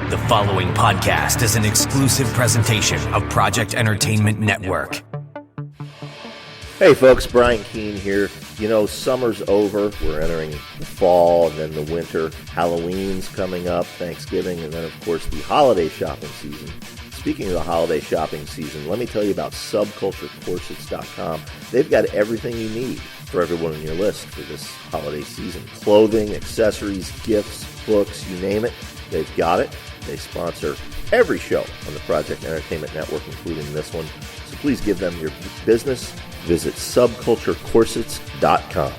The following podcast is an exclusive presentation of Project Entertainment Network. Hey folks, Brian Keene here. You know, summer's over. We're entering the fall and then the winter. Halloween's coming up, Thanksgiving, and then of course the holiday shopping season. Speaking of the holiday shopping season, let me tell you about subculturecorsets.com. They've got everything you need for everyone on your list for this holiday season. Clothing, accessories, gifts, books, you name it, they've got it. They sponsor every show on the Project Entertainment Network, including this one. So please give them your business. Visit subculturecorsets.com.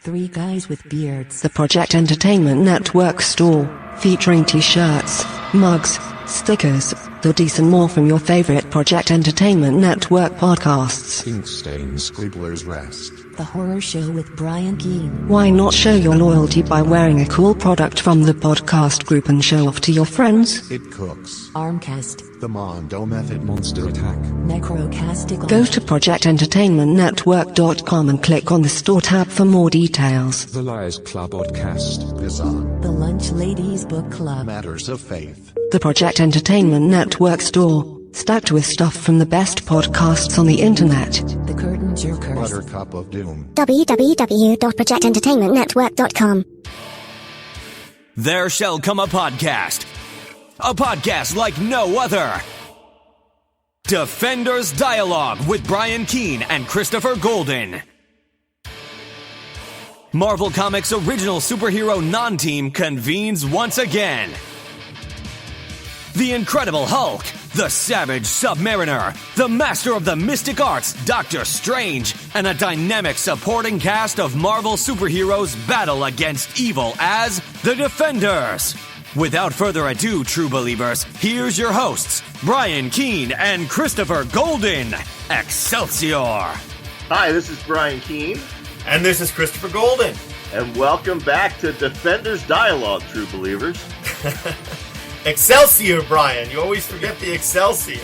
Three Guys with Beards, the Project Entertainment Network store, featuring t-shirts, mugs, stickers, hoodies and more from your favorite Project Entertainment Network podcasts. Ink Stain Scribbler's Rest. The Horror Show with Brian Keene. Why not show your loyalty by wearing a cool product from the podcast group and show off to your friends? It Cooks. Armcast. The Mondo Method Monster Attack. Necrocastical. Go to projectentertainmentnetwork.com and click on the store tab for more details. The Liars Club Podcast. Bizarre. The Lunch Ladies Book Club. Matters of Faith. The Project Entertainment Network store, stacked with stuff from the best podcasts on the internet. The Curtain Jerkers. Buttercup of Doom. www.projectentertainmentnetwork.com. There shall come a podcast like no other. Defenders Dialogue with Brian Keene and Christopher Golden. Marvel Comics' original superhero non-team convenes once again. The Incredible Hulk, the Savage Submariner, the Master of the Mystic Arts, Doctor Strange, and a dynamic supporting cast of Marvel superheroes battle against evil as the Defenders. Without further ado, true believers, here's your hosts, Brian Keene and Christopher Golden. Excelsior! Hi, this is Brian Keene. And this is Christopher Golden. And welcome back to Defenders Dialogue, true believers. Excelsior, Brian. You always forget the Excelsior.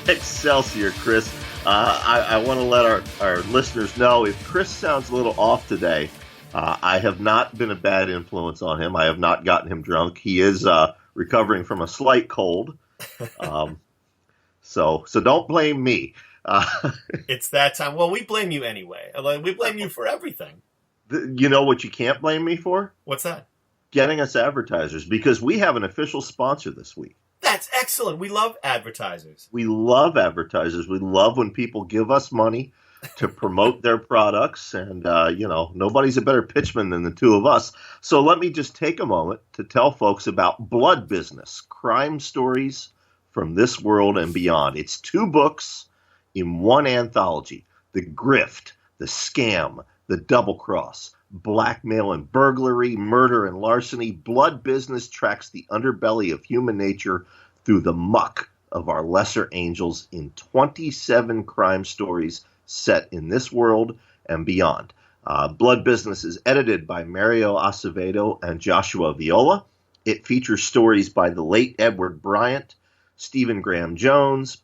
Excelsior, Chris. I want to let our listeners know if Chris sounds a little off today, I have not been a bad influence on him. I have not gotten him drunk. He is recovering from a slight cold. So don't blame me. It's that time. Well, we blame you anyway. We blame you for everything. You know what you can't blame me for? What's that? Getting us advertisers, because we have an official sponsor this week. That's excellent. We love advertisers. We love advertisers. We love when people give us money to promote their products. And, nobody's a better pitchman than the two of us. So let me just take a moment to tell folks about Blood Business, crime stories from this world and beyond. It's 2 books in one anthology: The Grift, The Scam, The Double Cross. Blackmail and burglary, murder and larceny. Blood Business tracks the underbelly of human nature through the muck of our lesser angels in 27 crime stories set in this world and beyond. Blood Business is edited by Mario Acevedo and Joshua Viola. It features stories by the late Edward Bryant, Stephen Graham Jones,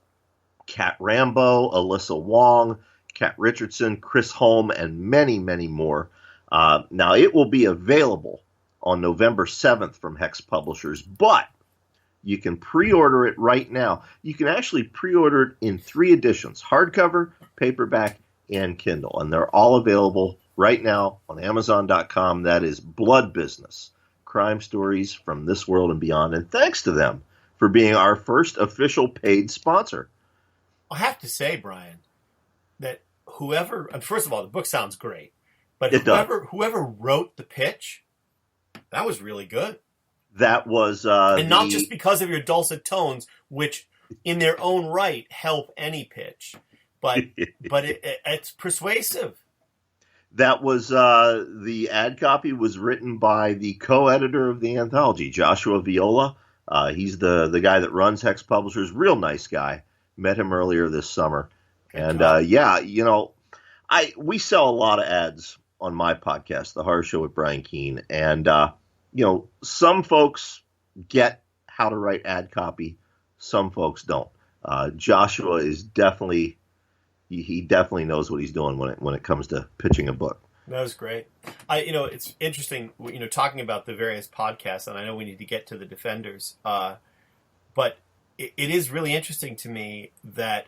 Kat Rambo, Alyssa Wong, Kat Richardson, Chris Holm, and many, many more. Now, it will be available on November 7th from Hex Publishers, but you can pre-order it right now. You can actually pre-order it in 3 editions: hardcover, paperback, and Kindle. And they're all available right now on Amazon.com. That is Blood Business, crime stories from this world and beyond. And thanks to them for being our first official paid sponsor. I have to say, Brian, that first of all, the book sounds great. But whoever wrote the pitch, that was really good. That was and not just because of your dulcet tones, which in their own right help any pitch, but it's persuasive. That was the ad copy was written by the co-editor of the anthology, Joshua Viola. He's the guy that runs Hex Publishers. Real nice guy. Met him earlier this summer, and we sell a lot of ads on my podcast, The Horror Show with Brian Keene. And, some folks get how to write ad copy. Some folks don't. Joshua is definitely knows what he's doing when it comes to pitching a book. That was great. It's interesting, talking about the various podcasts, and I know we need to get to the Defenders, but it is really interesting to me that,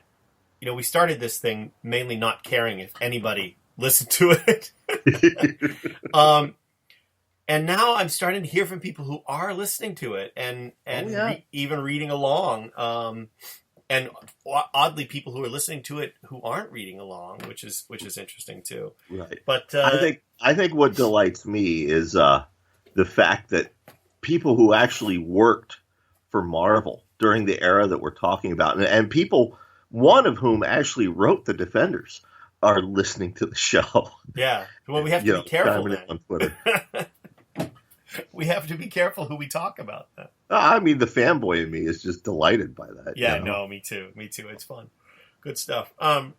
we started this thing mainly not caring if anybody listened to it. And now I'm starting to hear from people who are listening to it and even reading along. And oddly, people who are listening to it who aren't reading along, which is interesting too. Right. But I think what delights me is the fact that people who actually worked for Marvel during the era that we're talking about, and people, one of whom actually wrote the Defenders, are listening to the show. Yeah. Well, we have to be careful then. On Twitter. We have to be careful who we talk about then. I mean, the fanboy in me is just delighted by that. Yeah, no, me too. It's fun. Good stuff. Well,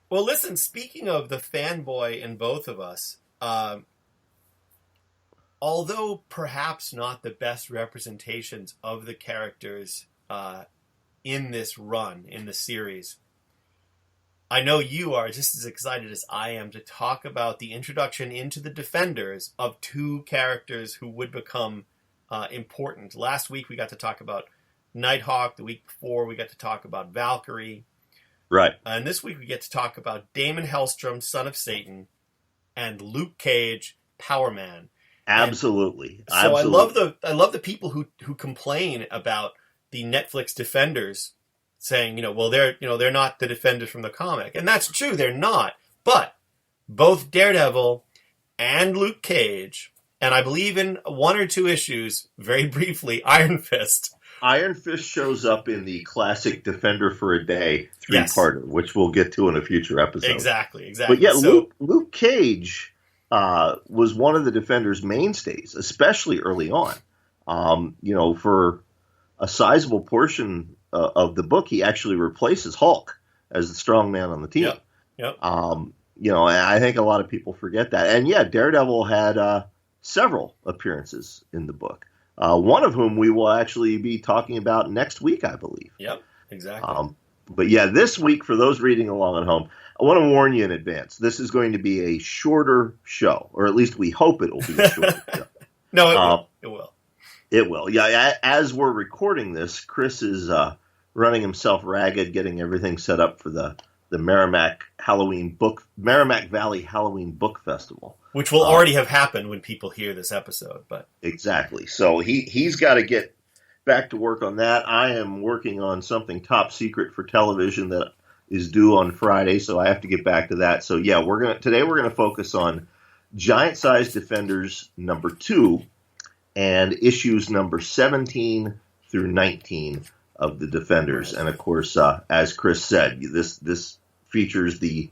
listen, speaking of the fanboy in both of us, although perhaps not the best representations of the characters in this run, in the series, I know you are just as excited as I am to talk about the introduction into the Defenders of two characters who would become important. Last week we got to talk about Nighthawk. The week before we got to talk about Valkyrie. Right. And this week we get to talk about Damon Hellstrom, Son of Satan, and Luke Cage, Power Man. Absolutely. So Absolutely. I love the people who complain about the Netflix Defenders saying, well, they're not the Defenders from the comic. And that's true, they're not. But both Daredevil and Luke Cage, and I believe in one or two issues, very briefly, Iron Fist. Iron Fist shows up in the classic Defender for a Day three-parter, which we'll get to in a future episode. Exactly. But yeah, Luke Cage was one of the Defenders' mainstays, especially early on. For a sizable portion of the book, he actually replaces Hulk as the strong man on the team. Yep. And I think a lot of people forget that. And yeah, Daredevil had several appearances in the book. One of whom we will actually be talking about next week, I believe. Yep, exactly. But yeah, this week, for those reading along at home, I want to warn you in advance. This is going to be a shorter show, or at least we hope it will be a shorter show. No, it will. It will. It will. Yeah, as we're recording this, Chris is running himself ragged, getting everything set up for the Merrimack Valley Halloween Book Festival. Which will already have happened when people hear this episode. But exactly. So he's got to get back to work on that. I am working on something top secret for television that is due on Friday, so I have to get back to that. So yeah, today we're gonna focus on Giant Size Defenders number 2 and issues number 17 through 19 of the Defenders. And of course, as Chris said, this features the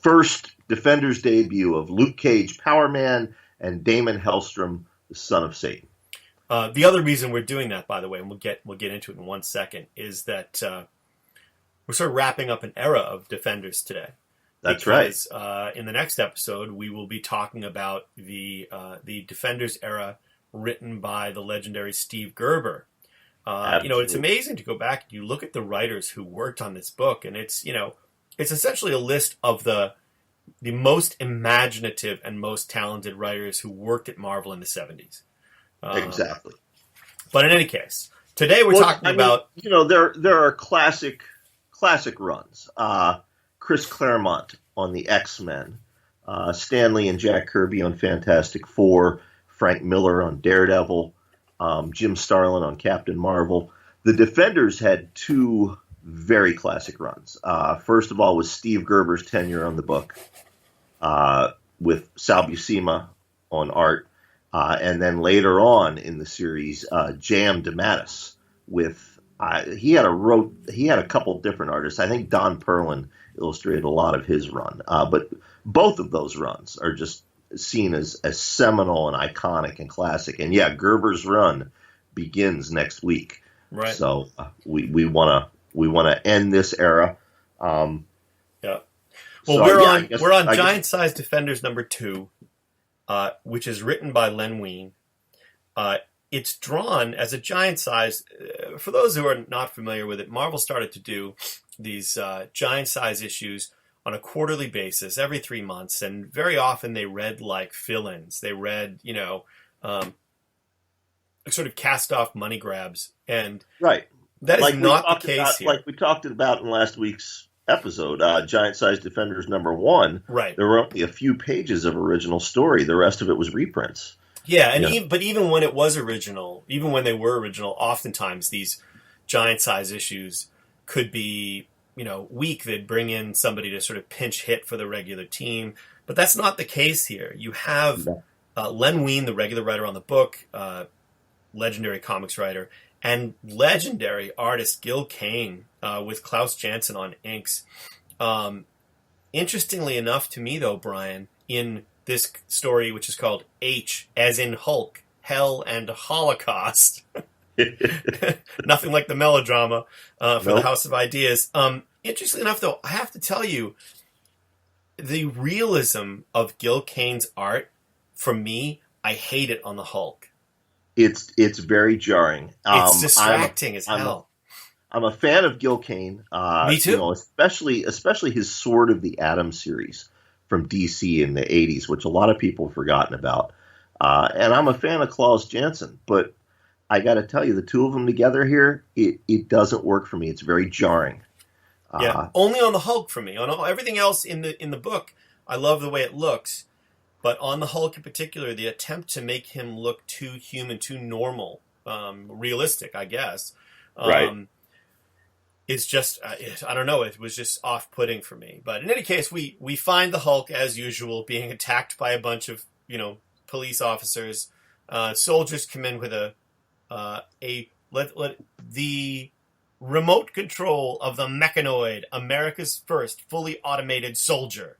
first Defenders debut of Luke Cage, Power Man, and Damon Hellstrom, the Son of Satan. The other reason we're doing that, by the way, and we'll get into it in 1 second, is that we're sort of wrapping up an era of Defenders today. That's because, right. In the next episode, we will be talking about the Defenders era written by the legendary Steve Gerber. It's amazing to go back and you look at the writers who worked on this book, and it's essentially a list of the most imaginative and most talented writers who worked at Marvel in the 70s. Exactly. But in any case, today we're talking about... there are classic runs. Chris Claremont on the X-Men, Stan Lee and Jack Kirby on Fantastic Four, Frank Miller on Daredevil, Jim Starlin on Captain Marvel. The Defenders had two very classic runs. First of all was Steve Gerber's tenure on the book with Sal Buscema on art. And then later on in the series, J.M. DeMatteis with he had a couple different artists. I think Don Perlin illustrated a lot of his run. But both of those runs are just seen as seminal and iconic and classic. And yeah, Gerber's run begins next week. Right. So we want to end this era. Yeah. Well, so, we're on Giant Size Defenders number 2. Which is written by Len Wein. It's drawn as a giant size. For those who are not familiar with it, Marvel started to do these giant size issues on a quarterly basis, every 3 months, and very often they read like fill-ins. They read, sort of cast-off money grabs, and Right. that is not the case about, here. Like we talked about in last week's episode, Giant Size Defenders #1. Right. There were only a few pages of original story. The rest of it was reprints. Yeah, and but even when it was original, even when they were original, oftentimes these giant size issues could be, weak. They'd bring in somebody to sort of pinch hit for the regular team, but that's not the case here. You have Len Wein, the regular writer on the book, legendary comics writer, and legendary artist Gil Kane with Klaus Janson on inks. Interestingly enough to me, though, Brian, in this story, which is called H, as in Hulk, Hell and Holocaust. Nothing like the melodrama for the House of Ideas. Interestingly enough, though, I have to tell you, the realism of Gil Kane's art, for me, I hate it on the Hulk. It's very jarring. It's distracting as hell. I'm a fan of Gil Kane. Me too. Especially his Sword of the Atom series from DC in the 80s, which a lot of people have forgotten about. And I'm a fan of Klaus Janson, but I got to tell you, the two of them together here, it doesn't work for me. It's very jarring. Yeah, only on the Hulk for me. On everything else in the book, I love the way it looks. But on the Hulk in particular, the attempt to make him look too human, too normal, realistic, I guess. Right. It's just, I don't know, it was just off-putting for me. But in any case, we find the Hulk, as usual, being attacked by a bunch of, police officers. Soldiers come in with the remote control of the mechanoid, America's first fully automated soldier.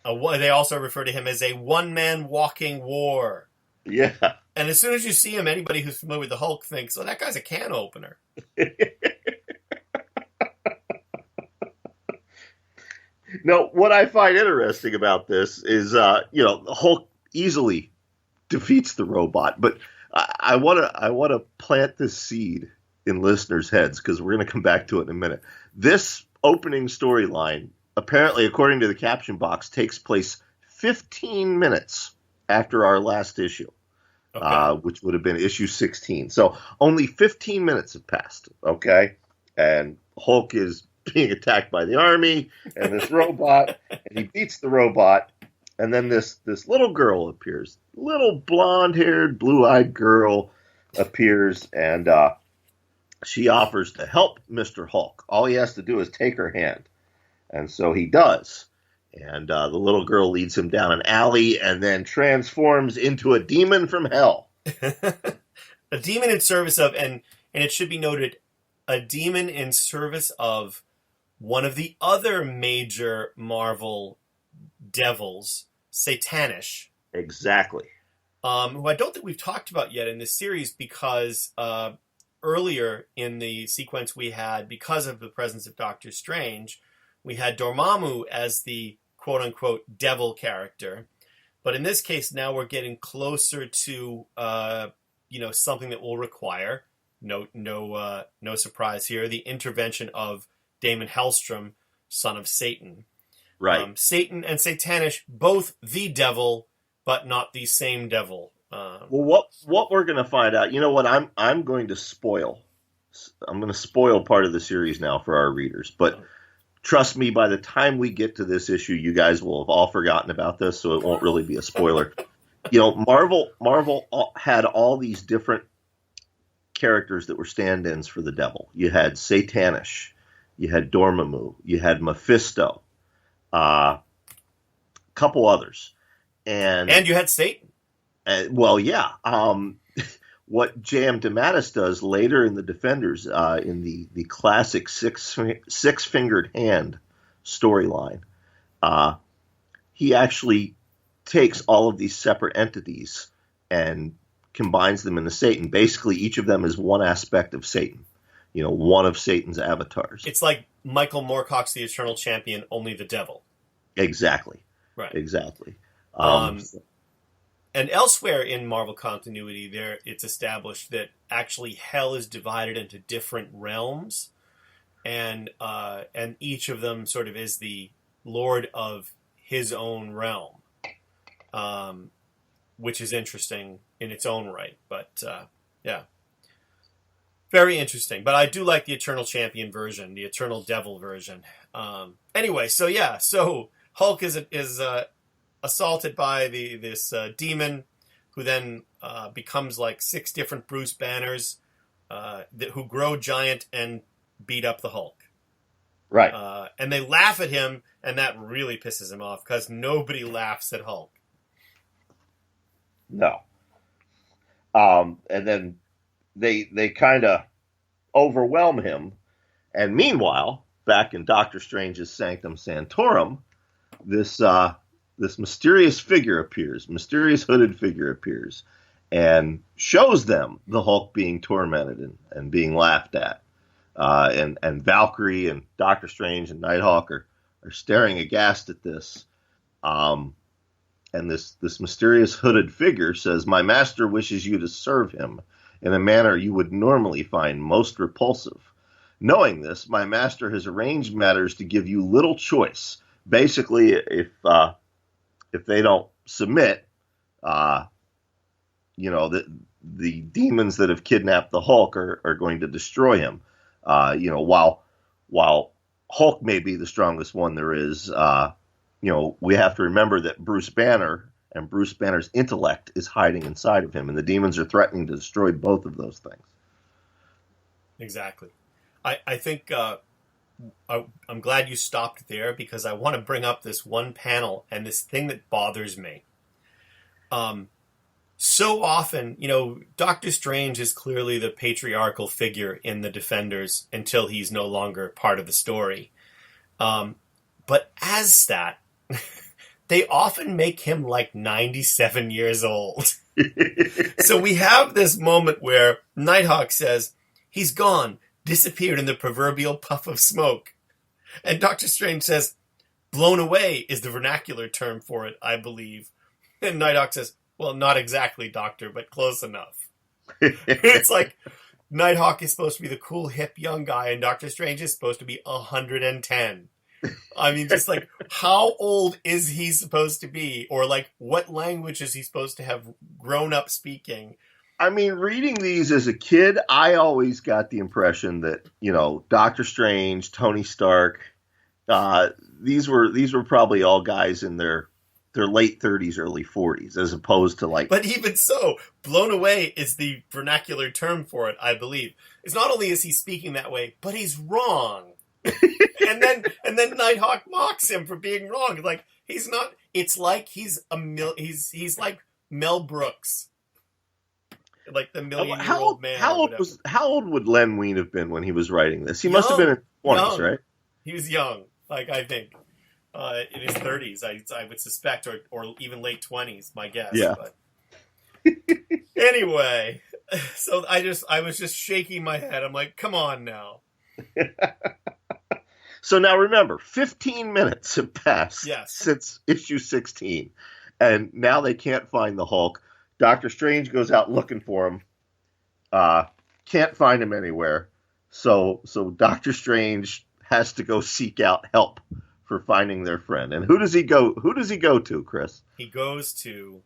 They also refer to him as a one-man walking war. Yeah. And as soon as you see him, anybody who's familiar with the Hulk thinks, oh, that guy's a can opener. No, what I find interesting about this is, the Hulk easily defeats the robot, but I want to plant this seed in listeners' heads because we're going to come back to it in a minute. This opening storyline, apparently, according to the caption box, takes place 15 minutes after our last issue, which would have been issue 16. So only 15 minutes have passed, okay? And Hulk is being attacked by the army and this robot, and he beats the robot, and then this little girl appears. Little blonde-haired, blue-eyed girl appears, and she offers to help Mr. Hulk. All he has to do is take her hand. And so he does. And the little girl leads him down an alley and then transforms into a demon from hell. A demon in service of, and it should be noted, a demon in service of one of the other major Marvel devils, Satanish. Exactly. Who I don't think we've talked about yet in this series because earlier in the sequence we had, because of the presence of Doctor Strange, we had Dormammu as the quote-unquote devil character. But in this case, now we're getting closer to, something that will require, no surprise here, the intervention of Damon Hellstrom, son of Satan. Right. Satan and Satanish, both the devil, but not the same devil. Well, what we're going to find out, you know what, I'm going to spoil. I'm going to spoil part of the series now for our readers, but trust me, by the time we get to this issue, you guys will have all forgotten about this, so it won't really be a spoiler. Marvel had all these different characters that were stand-ins for the devil. You had Satanish, you had Dormammu, you had Mephisto, a couple others, and you had Satan. What J.M. DeMatteis does later in the Defenders, in the classic six-fingered hand storyline, he actually takes all of these separate entities and combines them into Satan. Basically, each of them is one aspect of Satan, one of Satan's avatars. It's like Michael Moorcock's The Eternal Champion, only the devil. Exactly. Right. Exactly. And elsewhere in Marvel continuity, it's established that actually hell is divided into different realms. and each of them sort of is the lord of his own realm, which is interesting in its own right. But yeah, very interesting. But I do like the Eternal Champion version, the Eternal Devil version. Anyway, so Hulk is assaulted by this demon, who then becomes like 6 different Bruce Banners who grow giant and beat up the Hulk. Right. And they laugh at him, and that really pisses him off because nobody laughs at Hulk. No. And then they kind of overwhelm him. And meanwhile, back in Doctor Strange's Sanctum Sanctorum, this mysterious hooded figure appears, and shows them the Hulk being tormented and being laughed at. And Valkyrie and Doctor Strange and Nighthawk are staring aghast at this. And this mysterious hooded figure says, "My master wishes you to serve him in a manner you would normally find most repulsive. Knowing this, my master has arranged matters to give you little choice. Basically, if they don't submit, the demons that have kidnapped the Hulk are going to destroy him. While Hulk may be the strongest one there is, we have to remember that Bruce Banner and Bruce Banner's intellect is hiding inside of him, and the demons are threatening to destroy both of those things." Exactly. I think I'm glad you stopped there, because I want to bring up this one panel and this thing that bothers me. So often, Doctor Strange is clearly the patriarchal figure in the Defenders until he's no longer part of the story. But as that, they often make him like 97 years old. So we have this moment where Nighthawk says, "He's gone, disappeared in the proverbial puff of smoke." And Doctor Strange says, "Blown away is the vernacular term for it, I believe." And Nighthawk says, "Well, not exactly, Doctor, but close enough." It's like Nighthawk is supposed to be the cool, hip, young guy, and Doctor Strange is supposed to be 110. I mean, just like, how old is he supposed to be? Or like, what language is he supposed to have grown up speaking? I mean, reading these as a kid, I always got the impression that, Doctor Strange, Tony Stark, these were probably all guys in their late 30s, early 40s, as opposed to like... But even so, blown away is the vernacular term for it, I believe. It's not only is he speaking that way, but he's wrong. and then Nighthawk mocks him for being wrong. Like, he's not... It's like he's like Mel Brooks. Like the million-year-old man. How old would Len Wein have been when he was writing this? He must have been in his 20s, right? He was young, like, I think. In his 30s, I would suspect, or even late 20s, my guess. Yeah. But. Anyway, so I was just shaking my head. I'm like, come on now. So now remember, 15 minutes have passed since issue 16, and now they can't find the Hulk. Doctor Strange goes out looking for him. Can't find him anywhere. So Doctor Strange has to go seek out help for finding their friend. And who does he go to, Chris? He goes to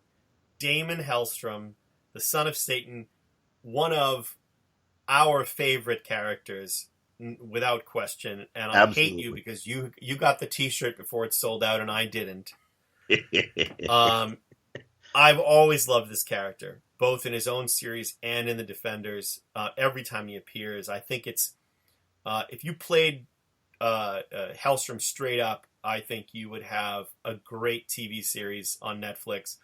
Damon Hellstrom, the son of Satan, one of our favorite characters, without question. And I hate you because you got the T-shirt before it sold out and I didn't. I've always loved this character, both in his own series and in the Defenders. Every time he appears, I think it's if you played Hellstrom straight up, I think you would have a great TV series on Netflix.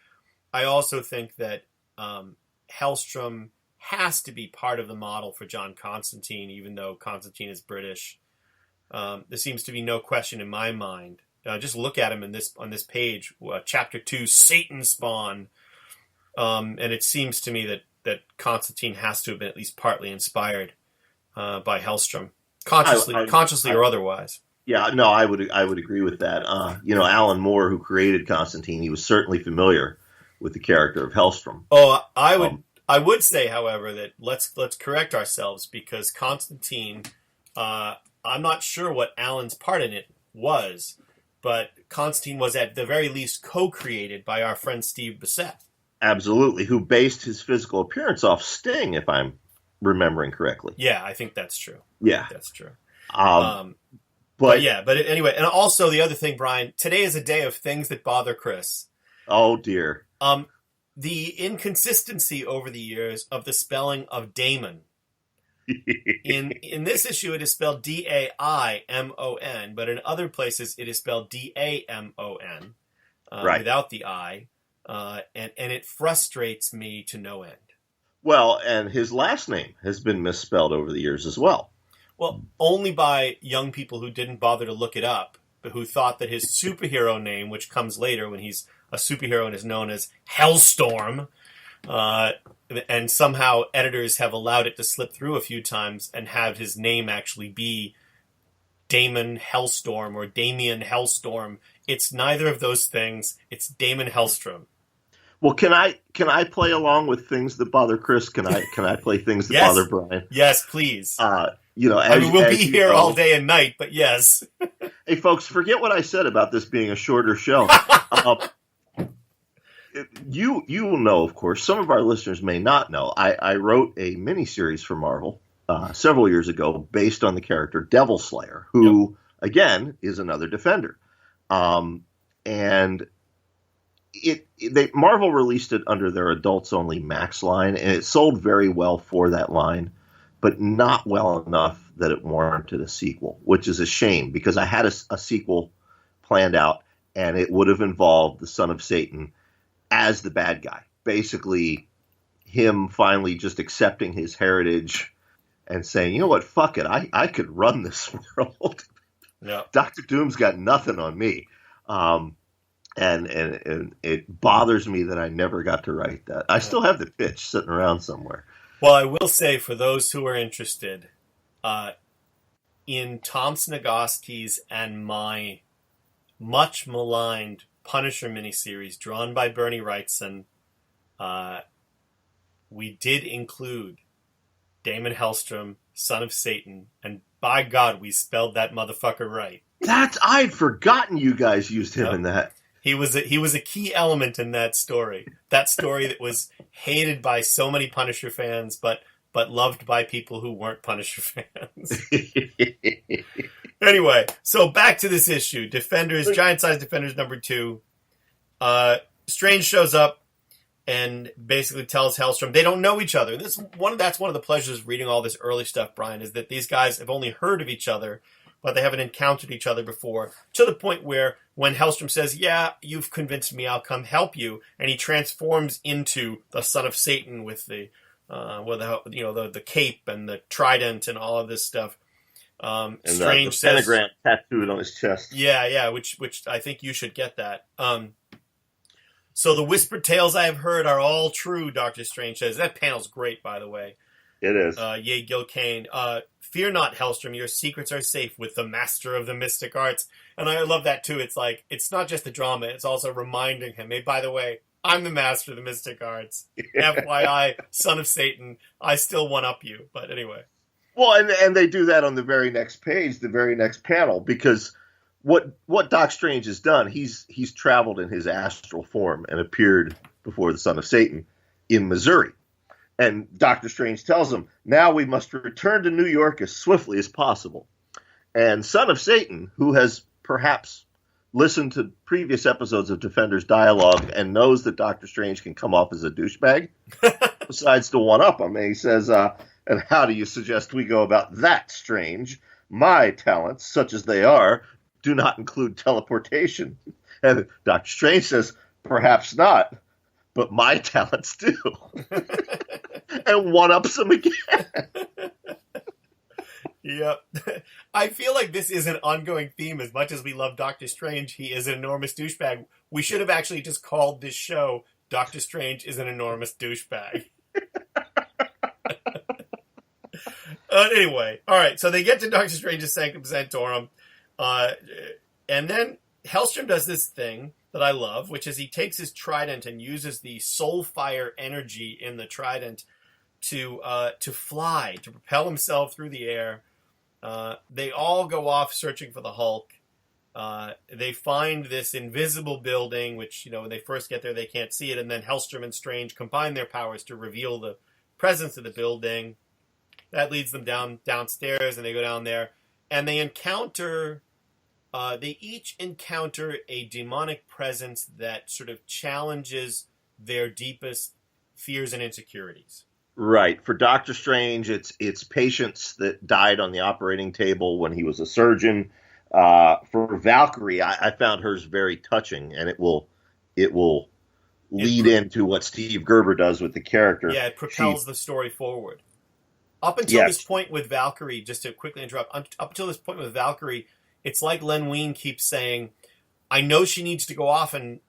I also think that Hellstrom has to be part of the model for John Constantine, even though Constantine is British. There seems to be no question in my mind. Just look at him on this page, Chapter 2, Satan Spawn. And it seems to me that Constantine has to have been at least partly inspired by Hellstrom, consciously or otherwise. Yeah, no, I would agree with that. Alan Moore, who created Constantine, he was certainly familiar with the character of Hellstrom. Oh, I would say, however, that let's correct ourselves, because Constantine, I I'm not sure what Alan's part in it was, but Constantine was at the very least co-created by our friend Steve Bissett. Absolutely, who based his physical appearance off Sting, if I'm remembering correctly. Yeah, I think that's true. Yeah. That's true. But anyway, and also the other thing, Brian, today is a day of things that bother Chris. Oh, dear. The inconsistency over the years of the spelling of Damon. In this issue, it is spelled Daimon, but in other places, it is spelled Damon, without the I, and it frustrates me to no end. Well, and his last name has been misspelled over the years as well. Well, only by young people who didn't bother to look it up, but who thought that his superhero name, which comes later when he's a superhero and is known as Hellstorm, and somehow editors have allowed it to slip through a few times and have his name actually be Damon Hellstorm or Damian Hellstorm. It's neither of those things. It's Damon Hellstrom. Well, can I play along with things that bother Chris? Can I play things that Yes. bother Brian? Yes, please. We'll be here all day and night, but yes. Hey, folks, forget what I said about this being a shorter show. You will know, of course. Some of our listeners may not know. I wrote a miniseries for Marvel several years ago based on the character Devil Slayer, who, again, is another Defender. And Marvel released it under their adults-only Max line, and it sold very well for that line, but not well enough that it warranted a sequel, which is a shame because I had a sequel planned out, and it would have involved the Son of Satan as the bad guy. Basically, him finally just accepting his heritage and saying, you know what, fuck it, I could run this world. Yeah. Dr. Doom's got nothing on me. And it bothers me that I never got to write that. I still have the pitch sitting around somewhere. Well, I will say, for those who are interested, in Tom Snagowski's and my much maligned Punisher miniseries drawn by Bernie Wrightson, we did include Damon Hellstrom, Son of Satan, and by God, we spelled that motherfucker right. I'd forgotten you guys used him in that. He was a key element in that story. That story that was hated by so many Punisher fans, but loved by people who weren't Punisher fans. Anyway, so back to this issue. Defenders, Giant Size Defenders number 2. Strange shows up and basically tells Hellstrom they don't know each other. That's one of the pleasures of reading all this early stuff, Brian, is that these guys have only heard of each other, but they haven't encountered each other before, to the point where when Hellstrom says, yeah, you've convinced me, I'll come help you, and he transforms into the Son of Satan with the cape and the trident and all of this stuff. And Strange the says, pentagram tattooed on his chest. Yeah, which I think you should get that. So the whispered tales I have heard are all true, Dr. Strange says. That panel's great, by the way. It is. Yay, Gil Kane. Fear not, Hellstrom. Your secrets are safe with the master of the mystic arts. And I love that, too. It's like, it's not just the drama. It's also reminding him, hey, by the way, I'm the master of the mystic arts. FYI, Son of Satan, I still one-up you. But anyway. Well, and they do that on the very next page, the very next panel, because what Doc Strange has done, he's traveled in his astral form and appeared before the Son of Satan in Missouri. And Dr. Strange tells him, now we must return to New York as swiftly as possible. And Son of Satan, who has perhaps listened to previous episodes of Defenders dialogue and knows that Dr. Strange can come off as a douchebag, decides to one-up him. And he says, and how do you suggest we go about that, Strange? My talents, such as they are, do not include teleportation. And Dr. Strange says, perhaps not, but my talents do. And one-ups him again. Yep. I feel like this is an ongoing theme. As much as we love Doctor Strange, he is an enormous douchebag. We should have actually just called this show Doctor Strange is an Enormous Douchebag. Anyway, all right, so they get to Doctor Strange's Sanctum Sanctorum, and then Hellstrom does this thing that I love, which is he takes his trident and uses the soul fire energy in the trident to fly, to propel himself through the air, They all go off searching for the Hulk. They find this invisible building, which, when they first get there, they can't see it. And then Hellstrom and Strange combine their powers to reveal the presence of the building. That leads them downstairs, and they go down there. And they each encounter a demonic presence that sort of challenges their deepest fears and insecurities. Right. For Doctor Strange, it's patients that died on the operating table when he was a surgeon. For Valkyrie, I found hers very touching, and it will lead into what Steve Gerber does with the character. Yeah, it propels the story forward. Up until this point with Valkyrie, just to quickly interrupt, up until this point with Valkyrie, it's like Len Wein keeps saying, I know she needs to go off and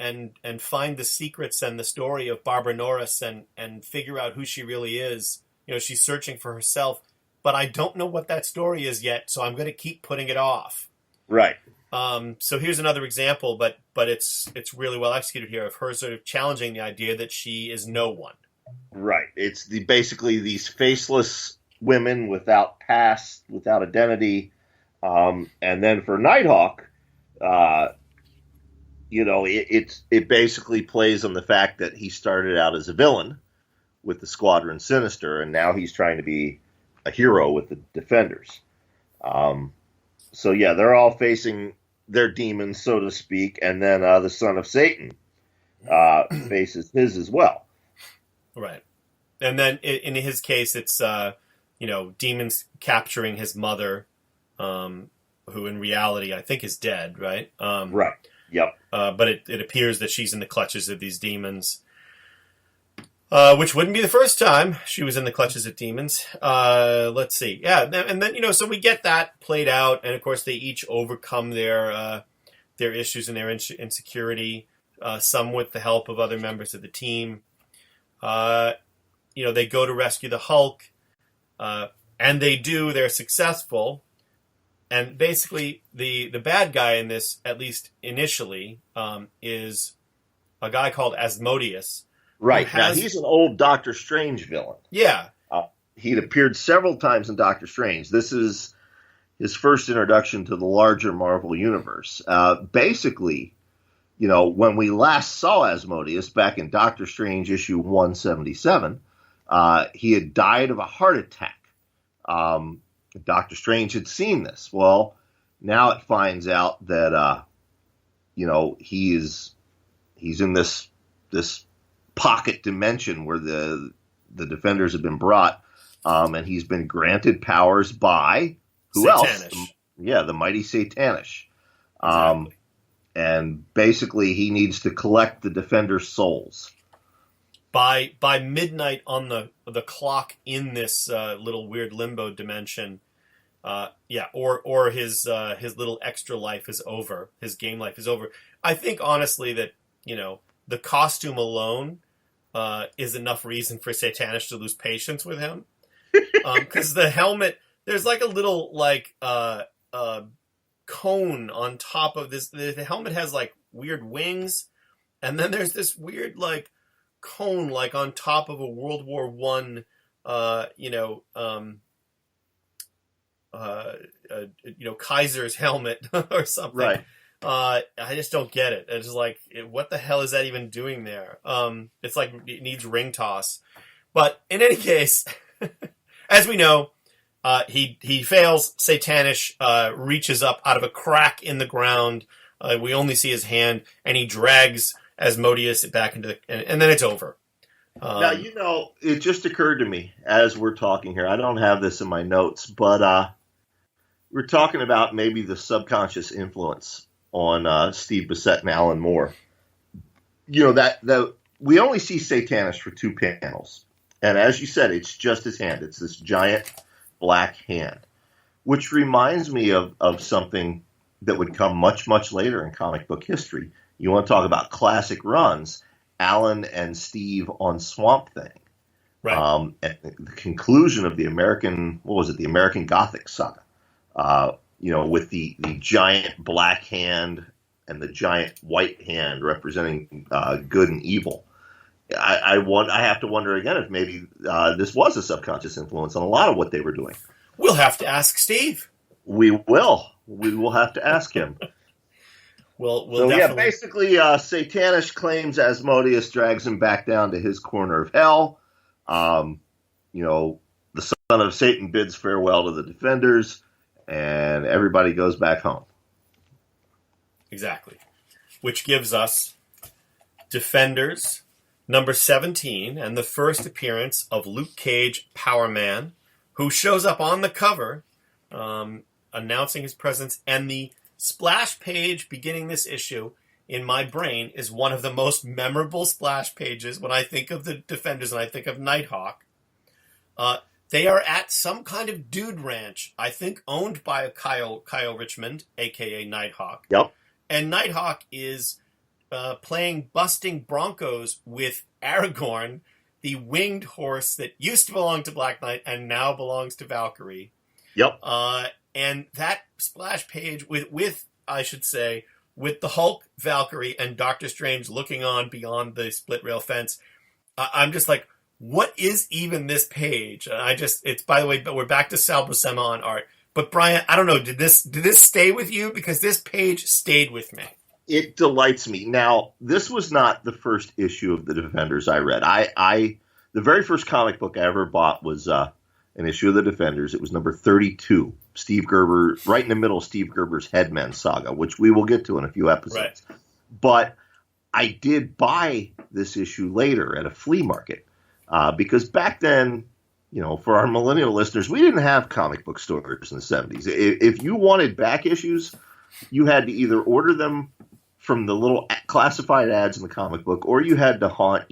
find the secrets and the story of Barbara Norris and figure out who she really is. She's searching for herself, but I don't know what that story is yet, so I'm going to keep putting it off. Right. So here's another example, but it's really well executed here, of her sort of challenging the idea that she is no one. Right. It's basically these faceless women without past, without identity. And then for Nighthawk, it basically plays on the fact that he started out as a villain with the Squadron Sinister, and now he's trying to be a hero with the Defenders. So yeah, they're all facing their demons, so to speak, and then the Son of Satan faces his as well. Right. And then in his case, it's demons capturing his mother, who in reality I think is dead, right? Right. Yep. But it appears that she's in the clutches of these demons, which wouldn't be the first time she was in the clutches of demons. Let's see. Yeah, and then so we get that played out, and of course they each overcome their issues and their insecurity. Some with the help of other members of the team. They go to rescue the Hulk, and they do. They're successful. And basically, the bad guy in this, at least initially, is a guy called Asmodeus. Right. Now, he's an old Doctor Strange villain. Yeah. He'd appeared several times in Doctor Strange. This is his first introduction to the larger Marvel Universe. Basically, when we last saw Asmodeus back in Doctor Strange issue 177, he had died of a heart attack. Doctor Strange had seen this. Well, now it finds out that he's in this pocket dimension where the Defenders have been brought, and he's been granted powers by who Satanish. else? The mighty Satanish. Exactly. And basically, he needs to collect the Defenders' souls. By midnight on the clock in this little weird limbo dimension, or his little extra life is over. His game life is over. I think honestly that the costume alone is enough reason for Satanish to lose patience with him, because the helmet, there's like a little cone on top of this. The helmet has like weird wings, and then there's this weird cone like on top of a World War I, Kaiser's helmet or something. Right. I just don't get it. It's just like, what the hell is that even doing there? It's like it needs ring toss. But in any case, as we know, he fails. Satanish reaches up out of a crack in the ground. We only see his hand, and he drags Asmodeus back into and then it's over. Now, it just occurred to me as we're talking here. I don't have this in my notes, but we're talking about maybe the subconscious influence on Steve Bissett and Alan Moore. That we only see Satanish for 2 panels. And as you said, it's just his hand. It's this giant black hand, which reminds me of something that would come much, much later in comic book history. You want to talk about classic runs, Alan and Steve on Swamp Thing. Right. At the conclusion of the American Gothic saga, with the giant black hand and the giant white hand representing good and evil. I have to wonder again if maybe this was a subconscious influence on a lot of what they were doing. We'll have to ask Steve. We will. We will have to ask him. We'll So definitely... yeah, basically, Satanish claims Asmodeus drags him back down to his corner of hell. The son of Satan bids farewell to the defenders, and everybody goes back home. Exactly. Which gives us Defenders number 17, and the first appearance of Luke Cage, Power Man, who shows up on the cover, announcing his presence, and the splash page beginning this issue in my brain is one of the most memorable splash pages when I think of the Defenders and I think of Nighthawk. They are at some kind of dude ranch, I think owned by Kyle Richmond, a.k.a. Nighthawk. Yep. And Nighthawk is playing busting broncos with Aragorn, the winged horse that used to belong to Black Knight and now belongs to Valkyrie. Yep. And that splash page with the Hulk, Valkyrie, and Doctor Strange looking on beyond the split rail fence, I'm just like, what is even this page? And it's, by the way, but we're back to Sal Buscema on art. But Brian, I don't know, did this stay with you? Because this page stayed with me. It delights me. Now, this was not the first issue of the Defenders I read. The very first comic book I ever bought was an issue of the Defenders. It was number 32. Steve Gerber, right in the middle of Steve Gerber's Headman saga, which we will get to in a few episodes. Right. But I did buy this issue later at a flea market because back then, for our millennial listeners, we didn't have comic book stores in the 70s. If you wanted back issues, you had to either order them from the little classified ads in the comic book, or you had to haunt,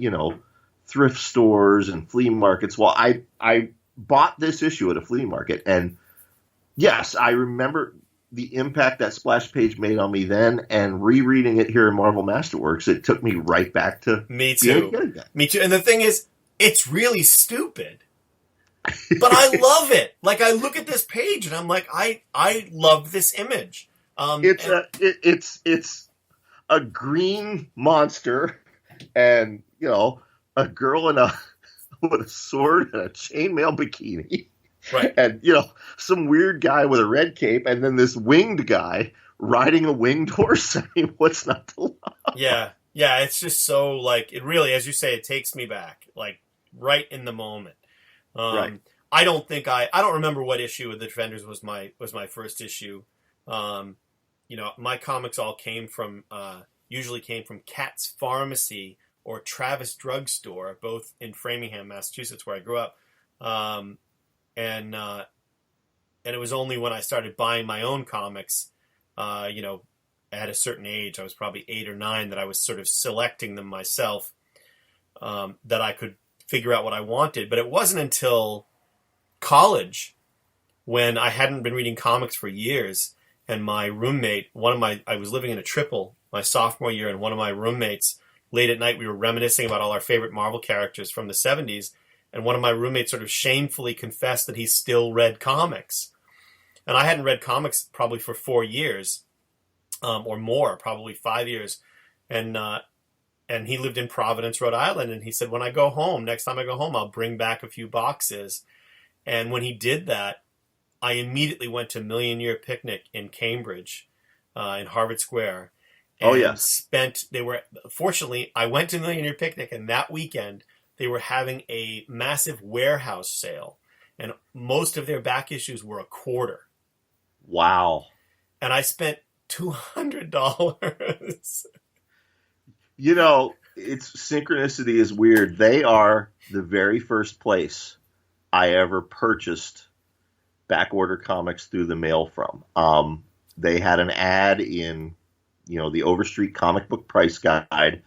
thrift stores and flea markets. Well, I bought this issue at a flea market, and yes, I remember the impact that splash page made on me then, and rereading it here in Marvel Masterworks, it took me right back to me too. Me too. And the thing is, it's really stupid, but I love it. Like, I look at this page and I'm like, I love this image. It's a green monster, and a girl with a sword and a chainmail bikini. Right. And, some weird guy with a red cape, and then this winged guy riding a winged horse. I mean, what's not to love? Yeah. Yeah, it's just so, like, it really, as you say, it takes me back, like, right in the moment. Right. I don't remember what issue of the Defenders was my first issue. My comics all usually came from Cat's Pharmacy or Travis Drugstore, both in Framingham, Massachusetts, where I grew up. And it was only when I started buying my own comics, at a certain age, I was probably 8 or 9, that I was sort of selecting them myself, that I could figure out what I wanted. But it wasn't until college, when I hadn't been reading comics for years, and my roommate, I was living in a triple my sophomore year, and one of my roommates, late at night, we were reminiscing about all our favorite Marvel characters from the 70s, and one of my roommates sort of shamefully confessed that he still read comics. And I hadn't read comics probably for 4 years, or more, probably 5 years. And he lived in Providence, Rhode Island. And he said, next time I go home, I'll bring back a few boxes. And when he did that, I immediately went to Million Year Picnic in Cambridge, in Harvard Square. And yes. Fortunately, I went to Million Year Picnic, and that weekend they were having a massive warehouse sale, and most of their back issues were $25. Wow. And I spent $200. It's synchronicity is weird. They are the very first place I ever purchased back order comics through the mail from. They had an ad in, the Overstreet Comic Book Price Guide.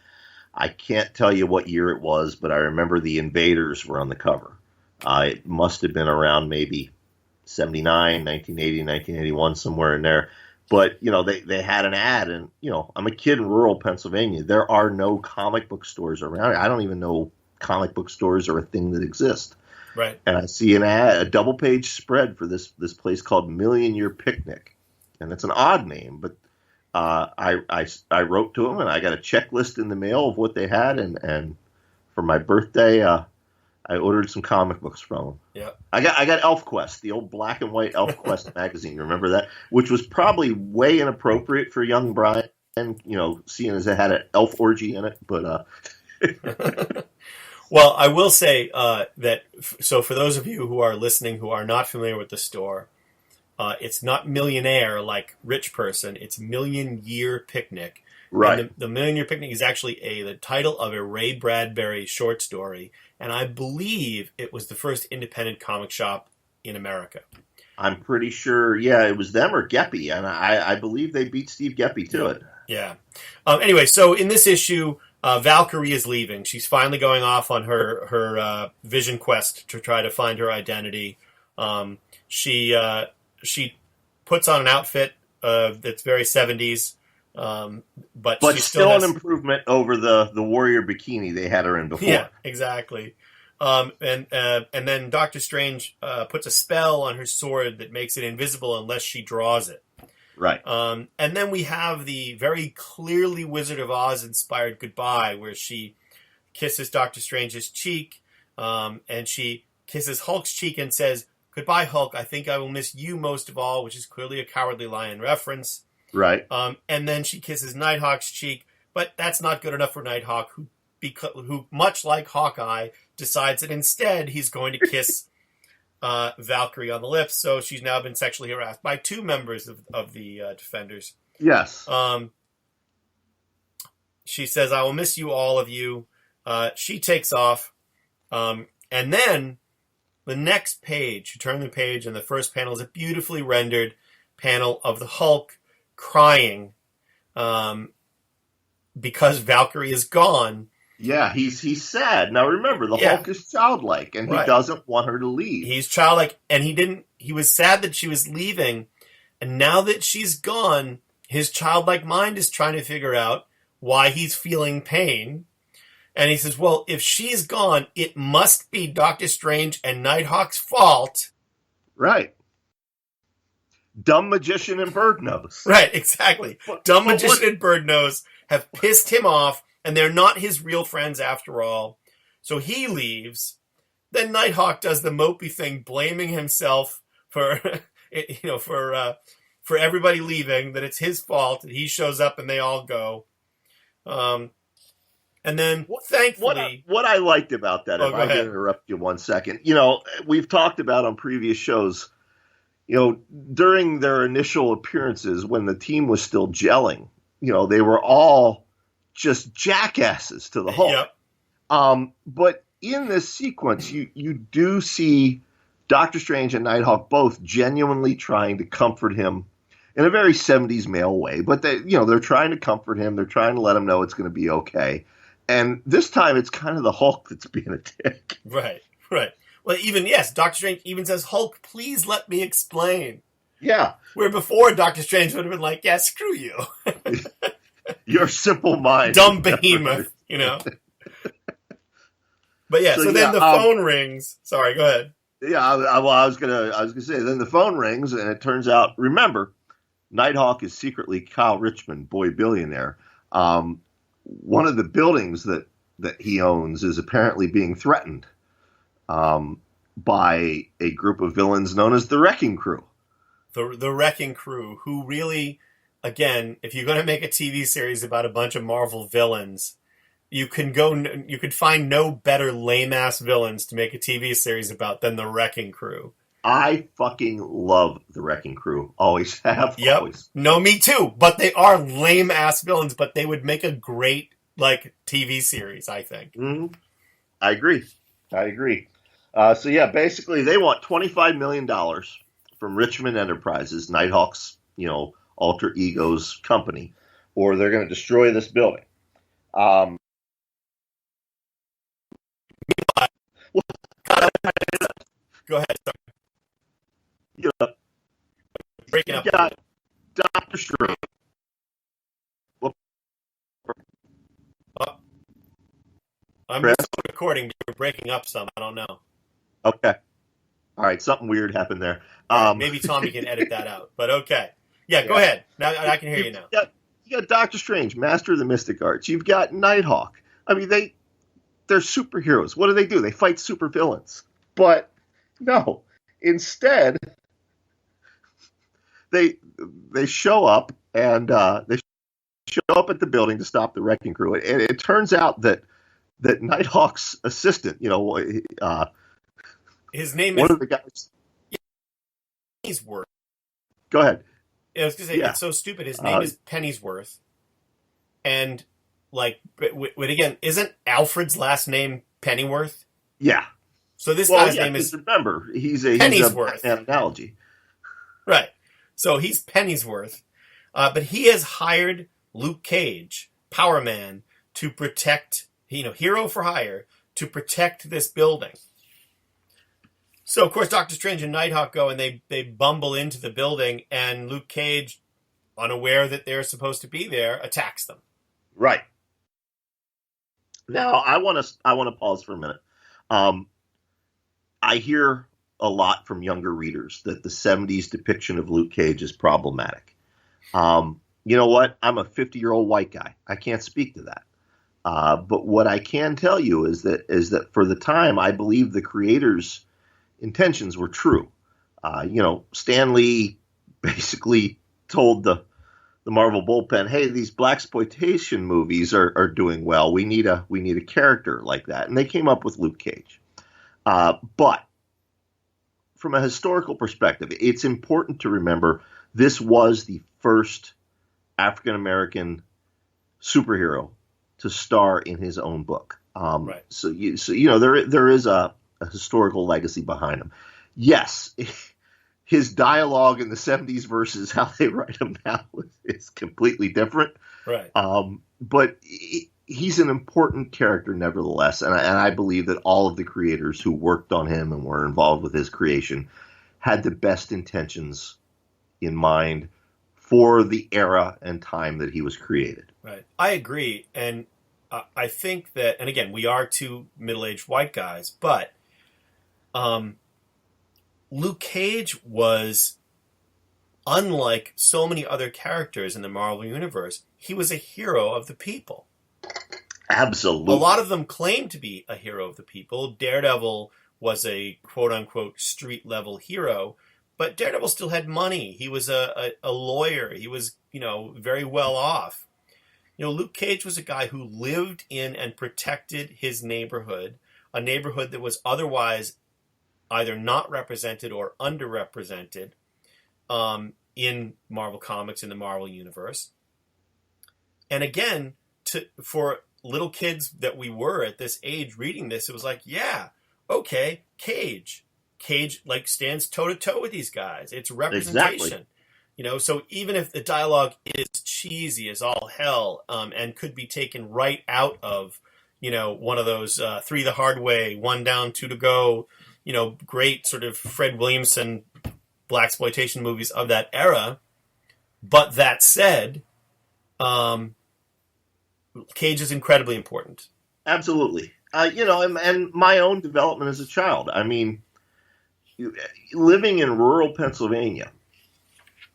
I can't tell you what year it was, but I remember the Invaders were on the cover. It must have been around maybe 79, 1980, 1981, somewhere in there. But, they had an ad, and, I'm a kid in rural Pennsylvania. There are no comic book stores around. I don't even know comic book stores are a thing that exist. Right. And I see an ad, a double-page spread for this place called Million Year Picnic. And it's an odd name, but I wrote to them, and I got a checklist in the mail of what they had. And for my birthday, I ordered some comic books from him. Yeah. I got ElfQuest, the old black and white ElfQuest magazine. Remember that? Which was probably way inappropriate for young Brian, seeing as it had an elf orgy in it. But Well, I will say that. So, for those of you who are listening who are not familiar with the store, it's not millionaire like rich person. It's Million Year Picnic. right, And the Million Year Picnic is actually the title of a Ray Bradbury short story, and I believe it was the first independent comic shop in America. I'm pretty sure. Yeah, it was them or Geppy, and I believe they beat Steve Geppy to it. Yeah. Anyway, so in this issue, Valkyrie is leaving. She's finally going off on her vision quest to try to find her identity. She puts on an outfit that's very 70s, but she still has an improvement over the warrior bikini they had her in before. Yeah, exactly. And then Doctor Strange puts a spell on her sword that makes it invisible unless she draws it. Right. And then we have the very clearly Wizard of Oz inspired goodbye, where she kisses Doctor Strange's cheek, and she kisses Hulk's cheek and says, "Goodbye, Hulk. I think I will miss you most of all," which is clearly a Cowardly Lion reference. Right. And then she kisses Nighthawk's cheek, but that's not good enough for Nighthawk, who much like Hawkeye, decides that instead he's going to kiss Valkyrie on the lips. So she's now been sexually harassed by two members of the Defenders. Yes. She says, "I will miss you, all of you." She takes off. And then the next page, you turn the page, and the first panel is a beautifully rendered panel of the Hulk crying because Valkyrie is gone. Yeah, he's sad. Now remember, the Hulk is childlike, and he doesn't want her to leave. He's childlike, and he was sad that she was leaving, and now that she's gone, his childlike mind is trying to figure out why he's feeling pain. And he says, well, if she's gone, it must be Doctor Strange and Nighthawk's fault. Right. Dumb Magician and Birdnose. Right, exactly. Dumb Magician and Birdnose have pissed him off, and they're not his real friends after all. So he leaves. Then Nighthawk does the mopey thing, blaming himself for, for everybody leaving, that it's his fault, that he shows up and they all go. And then, thankfully... What I liked about that, if I can interrupt you 1 second, we've talked about on previous shows, during their initial appearances, when the team was still gelling, they were all just jackasses to the Hulk. Yep. But in this sequence, you do see Doctor Strange and Nighthawk both genuinely trying to comfort him in a very 70s male way. But they're trying to comfort him. They're trying to let him know it's going to be okay. And this time, it's kind of the Hulk that's being a dick. Right. Well, Doctor Strange even says, "Hulk, please let me explain." Yeah. Where before, Doctor Strange would have been like, "Yeah, screw you." Your simple mind. Dumb behemoth, But so then the phone rings. Sorry, go ahead. Yeah, I was gonna say, then the phone rings, and it turns out, remember, Nighthawk is secretly Kyle Richmond, boy billionaire. One of the buildings that he owns is apparently being threatened by a group of villains known as the Wrecking Crew. The Wrecking Crew, who really, again, if you're going to make a TV series about a bunch of Marvel villains, you could find no better lame-ass villains to make a TV series about than the Wrecking Crew. I fucking love the Wrecking Crew. Always have. Yep. Always. No, me too. But they are lame-ass villains, but they would make a great, TV series, I think. Mm-hmm. I agree. Basically, they want $25 million from Richmond Enterprises, Nighthawk's, alter ego's company, or they're going to destroy this building. Go ahead. Sorry. Breaking up. Got Doctor Strange. I'm just recording, but you're breaking up some. I don't know. Okay. All right. Something weird happened there. Maybe Tommy can edit that out, but okay. Yeah, go ahead. Now I can hear you now. You got Doctor Strange, Master of the Mystic Arts. You've got Nighthawk. I mean, they're superheroes. What do? They fight supervillains. But no, instead they show up and they show up at the building to stop the wrecking crew. And it turns out that Nighthawk's assistant, his name one is of the guys. Pennyworth. Go ahead. I was going to say, It's so stupid. His name is Pennyworth. And, but again, isn't Alfred's last name Pennyworth? Yeah. So this guy's name is... Remember, he's a Batman analogy. Right. So he's Pennyworth. But he has hired Luke Cage, Power Man, to protect, hero for hire, to protect this building. So, of course, Doctor Strange and Nighthawk go and they bumble into the building, and Luke Cage, unaware that they're supposed to be there, attacks them. Right. Now, I want to pause for a minute. I hear a lot from younger readers that the 70s depiction of Luke Cage is problematic. You know what? I'm a 50-year-old white guy. I can't speak to that. But what I can tell you is that for the time, I believe the creators' intentions were true. Stan Lee basically told the Marvel bullpen, "Hey, these blaxploitation movies are doing well. We need a character like that," and they came up with Luke Cage. But from a historical perspective, it's important to remember this was the first African American superhero to star in his own book. Right. So there is a historical legacy behind him. Yes, his dialogue in the 70s versus how they write him now is completely different. Right. But he's an important character nevertheless, and I believe that all of the creators who worked on him and were involved with his creation had the best intentions in mind for the era and time that he was created. Right. I agree. And I think that, and again, we are two middle-aged white guys, but Luke Cage was, unlike so many other characters in the Marvel Universe, he was a hero of the people. Absolutely. A lot of them claim to be a hero of the people. Daredevil was a quote-unquote street-level hero, but Daredevil still had money. He was a lawyer. He was, very well off. Luke Cage was a guy who lived in and protected his neighborhood, a neighborhood that was otherwise either not represented or underrepresented in Marvel Comics, in the Marvel Universe. And again, for little kids that we were at this age reading this, it was like, yeah, okay, Cage stands toe-to-toe with these guys. It's representation. Exactly. So even if the dialogue is cheesy as all hell, and could be taken right out of, one of those 3 the hard way, 1 down, 2 to go, great sort of Fred Williamson blaxploitation movies of that era. But that said, Cage is incredibly important. Absolutely. And my own development as a child. I mean, living in rural Pennsylvania,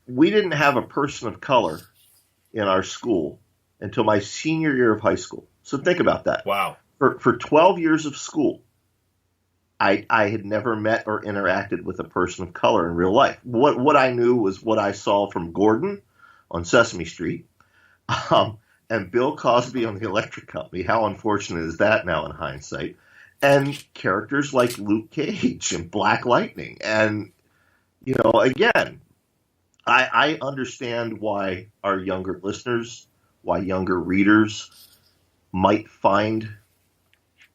we didn't have a person of color in our school until my senior year of high school. So think about that. Wow. For 12 years of school, I had never met or interacted with a person of color in real life. What I knew was what I saw from Gordon on Sesame Street, and Bill Cosby on the Electric Company. How unfortunate is that now in hindsight? And characters like Luke Cage and Black Lightning. And, again, I understand why our younger listeners, why younger readers might find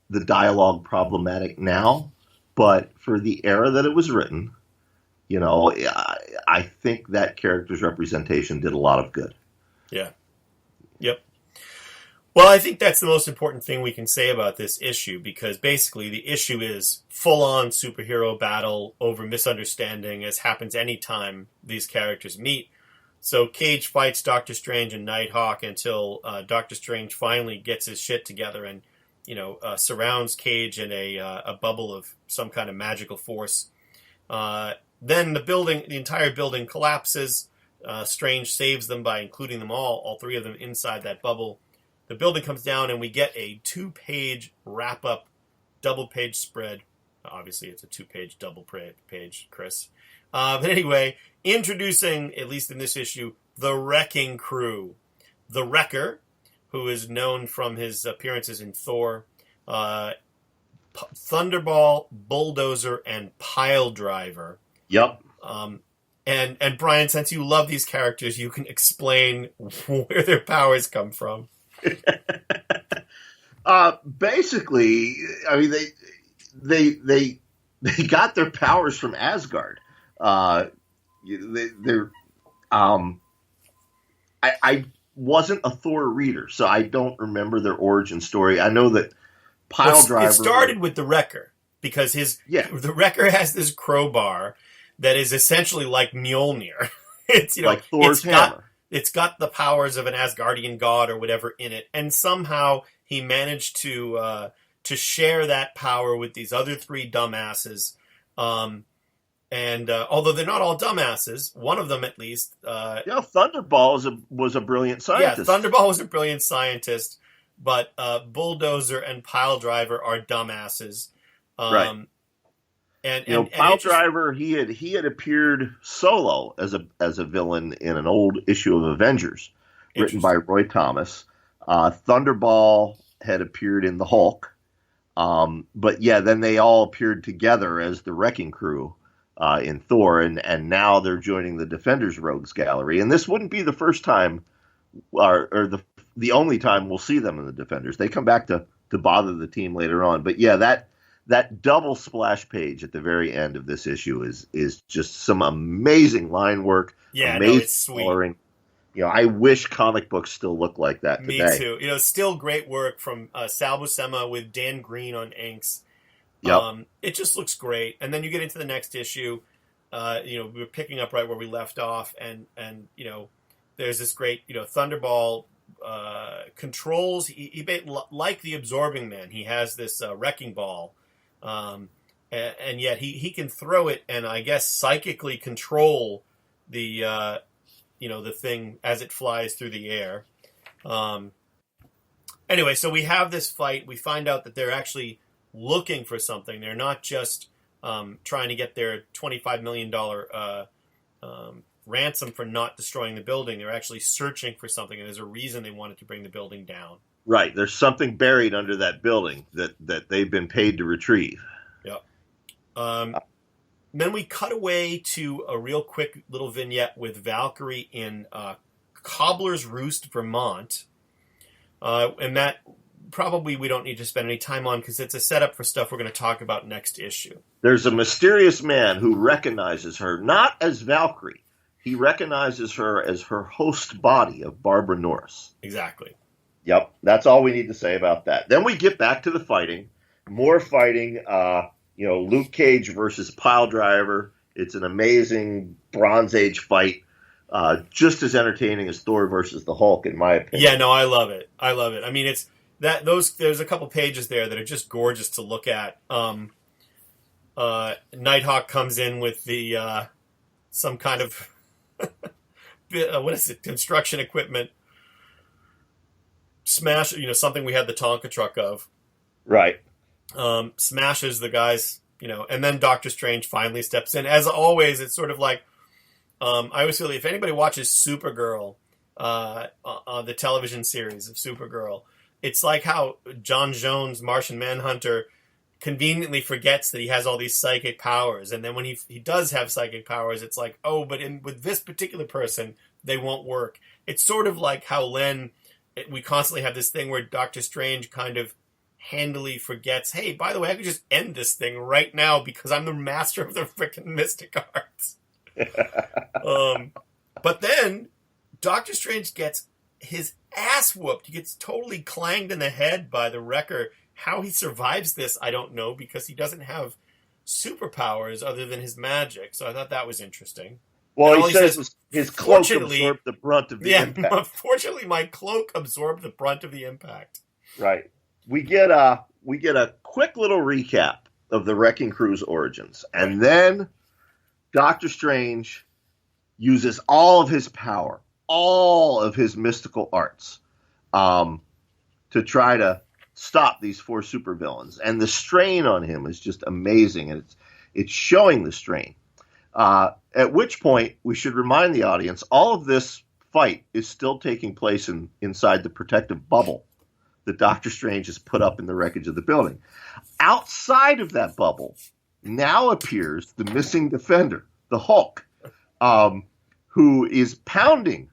the dialogue problematic now, but for the era that it was written, I think that character's representation did a lot of good. Yeah. Yep. Well, I think that's the most important thing we can say about this issue, because basically the issue is full-on superhero battle over misunderstanding, as happens any time these characters meet. So Cage fights Doctor Strange and Nighthawk until Doctor Strange finally gets his shit together and, surrounds Cage in a bubble of some kind of magical force. Then the entire building collapses. Strange saves them by including them all 3 of them inside that bubble. the building comes down, and we get a 2-page wrap-up, double-page spread. Obviously, it's a 2-page double-page, Chris. But anyway, introducing, at least in this issue, the Wrecking Crew. The Wrecker, who is known from his appearances in Thor, Thunderball, Bulldozer, and Pile Driver. Yep. And Brian, since you love these characters, you can explain where their powers come from. Basically, I mean, they got their powers from Asgard. I wasn't a Thor reader, so I don't remember their origin story. I know that Pile Driver. It started with the Wrecker because the Wrecker has this crowbar that is essentially like Mjolnir. It's like Thor's hammer. It's got the powers of an Asgardian god or whatever in it, and somehow he managed to share that power with these other 3 dumbasses. And although they're not all dumbasses, one of them at least. Thunderball was a brilliant scientist. Yeah, Thunderball was a brilliant scientist, but Bulldozer and Pile Driver are dumbasses. Right. And Pile Driver, he had appeared solo as a villain in an old issue of Avengers, written by Roy Thomas. Thunderball had appeared in the Hulk, but then they all appeared together as the Wrecking Crew in Thor, and now they're joining the Defenders Rogues Gallery. And this wouldn't be the first time, or the only time we'll see them in the Defenders. They come back to bother the team later on, but that double splash page at the very end of this issue is just some amazing line work. Yeah, amazing it's sweet. Coloring. I wish comic books still look like that today. Me too. Still great work from Sal Buscema with Dan Green on inks. Yep. It just looks great. And then you get into the next issue. We're picking up right where we left off, and there's this great, Thunderball controls. He like the Absorbing Man. He has this wrecking ball. And yet he can throw it and I guess psychically control the the thing as it flies through the air. Anyway, so we have this fight. We find out that they're actually looking for something. They're not just trying to get their $25 million ransom for not destroying the building. They're actually searching for something, and there's a reason they wanted to bring the building down. Right. There's something buried under that building that they've been paid to retrieve. Yep. Then we cut away to a real quick little vignette with Valkyrie in Cobbler's Roost, Vermont. And that probably we don't need to spend any time on because it's a setup for stuff we're going to talk about next issue. There's a mysterious man who recognizes her, not as Valkyrie. He recognizes her as her host body of Barbara Norris. Exactly. Yep, that's all we need to say about that. Then we get back to the fighting. More fighting, Luke Cage versus Pile Driver. It's an amazing Bronze Age fight. Just as entertaining as Thor versus the Hulk, in my opinion. Yeah, no, I love it. I mean, it's there's a couple pages there that are just gorgeous to look at. Nighthawk comes in with the some kind of what is it? Construction equipment. Smash, something we had the Tonka truck of. Right. Smashes the guys, and then Doctor Strange finally steps in. As always, it's sort of like, I always feel if anybody watches Supergirl, the television series of Supergirl, it's like how John Jones, Martian Manhunter, conveniently forgets that he has all these psychic powers. And then when he does have psychic powers, it's like, oh, but with this particular person, they won't work. It's sort of like how we constantly have this thing where Doctor Strange kind of handily forgets, hey, by the way, I could just end this thing right now because I'm the master of the freaking mystic arts. But then Doctor Strange gets his ass whooped. He gets totally clanged in the head by the Wrecker. How he survives this, I don't know, because he doesn't have superpowers other than his magic. So I thought that was interesting. Well, he says his cloak absorbed the brunt of the impact. Yeah, fortunately, my cloak absorbed the brunt of the impact. Right. We get a quick little recap of the Wrecking Crew's origins, and then Doctor Strange uses all of his power, all of his mystical arts, to try to stop these four supervillains. And the strain on him is just amazing, and it's showing the strain. At which point, we should remind the audience, all of this fight is still taking place inside the protective bubble that Doctor Strange has put up in the wreckage of the building. Outside of that bubble now appears the missing Defender, the Hulk, who is pounding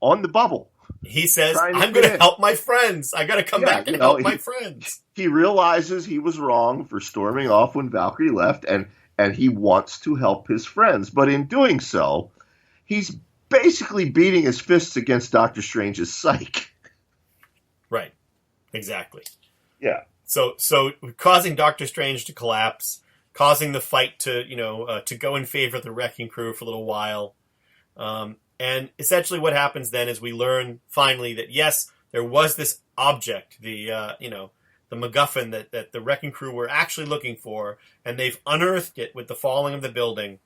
on the bubble. He says, I'm going to help my friends. I got to come back and help my friends. He realizes he was wrong for storming off when Valkyrie left, and he wants to help his friends. But in doing so, he's basically beating his fists against Doctor Strange's psyche. Right. Exactly. Yeah. So causing Doctor Strange to collapse, causing the fight to go in favor of the Wrecking Crew for a little while. And essentially what happens then is we learn finally that, yes, there was this object, the MacGuffin that the Wrecking Crew were actually looking for, and they've unearthed it with the falling of the building.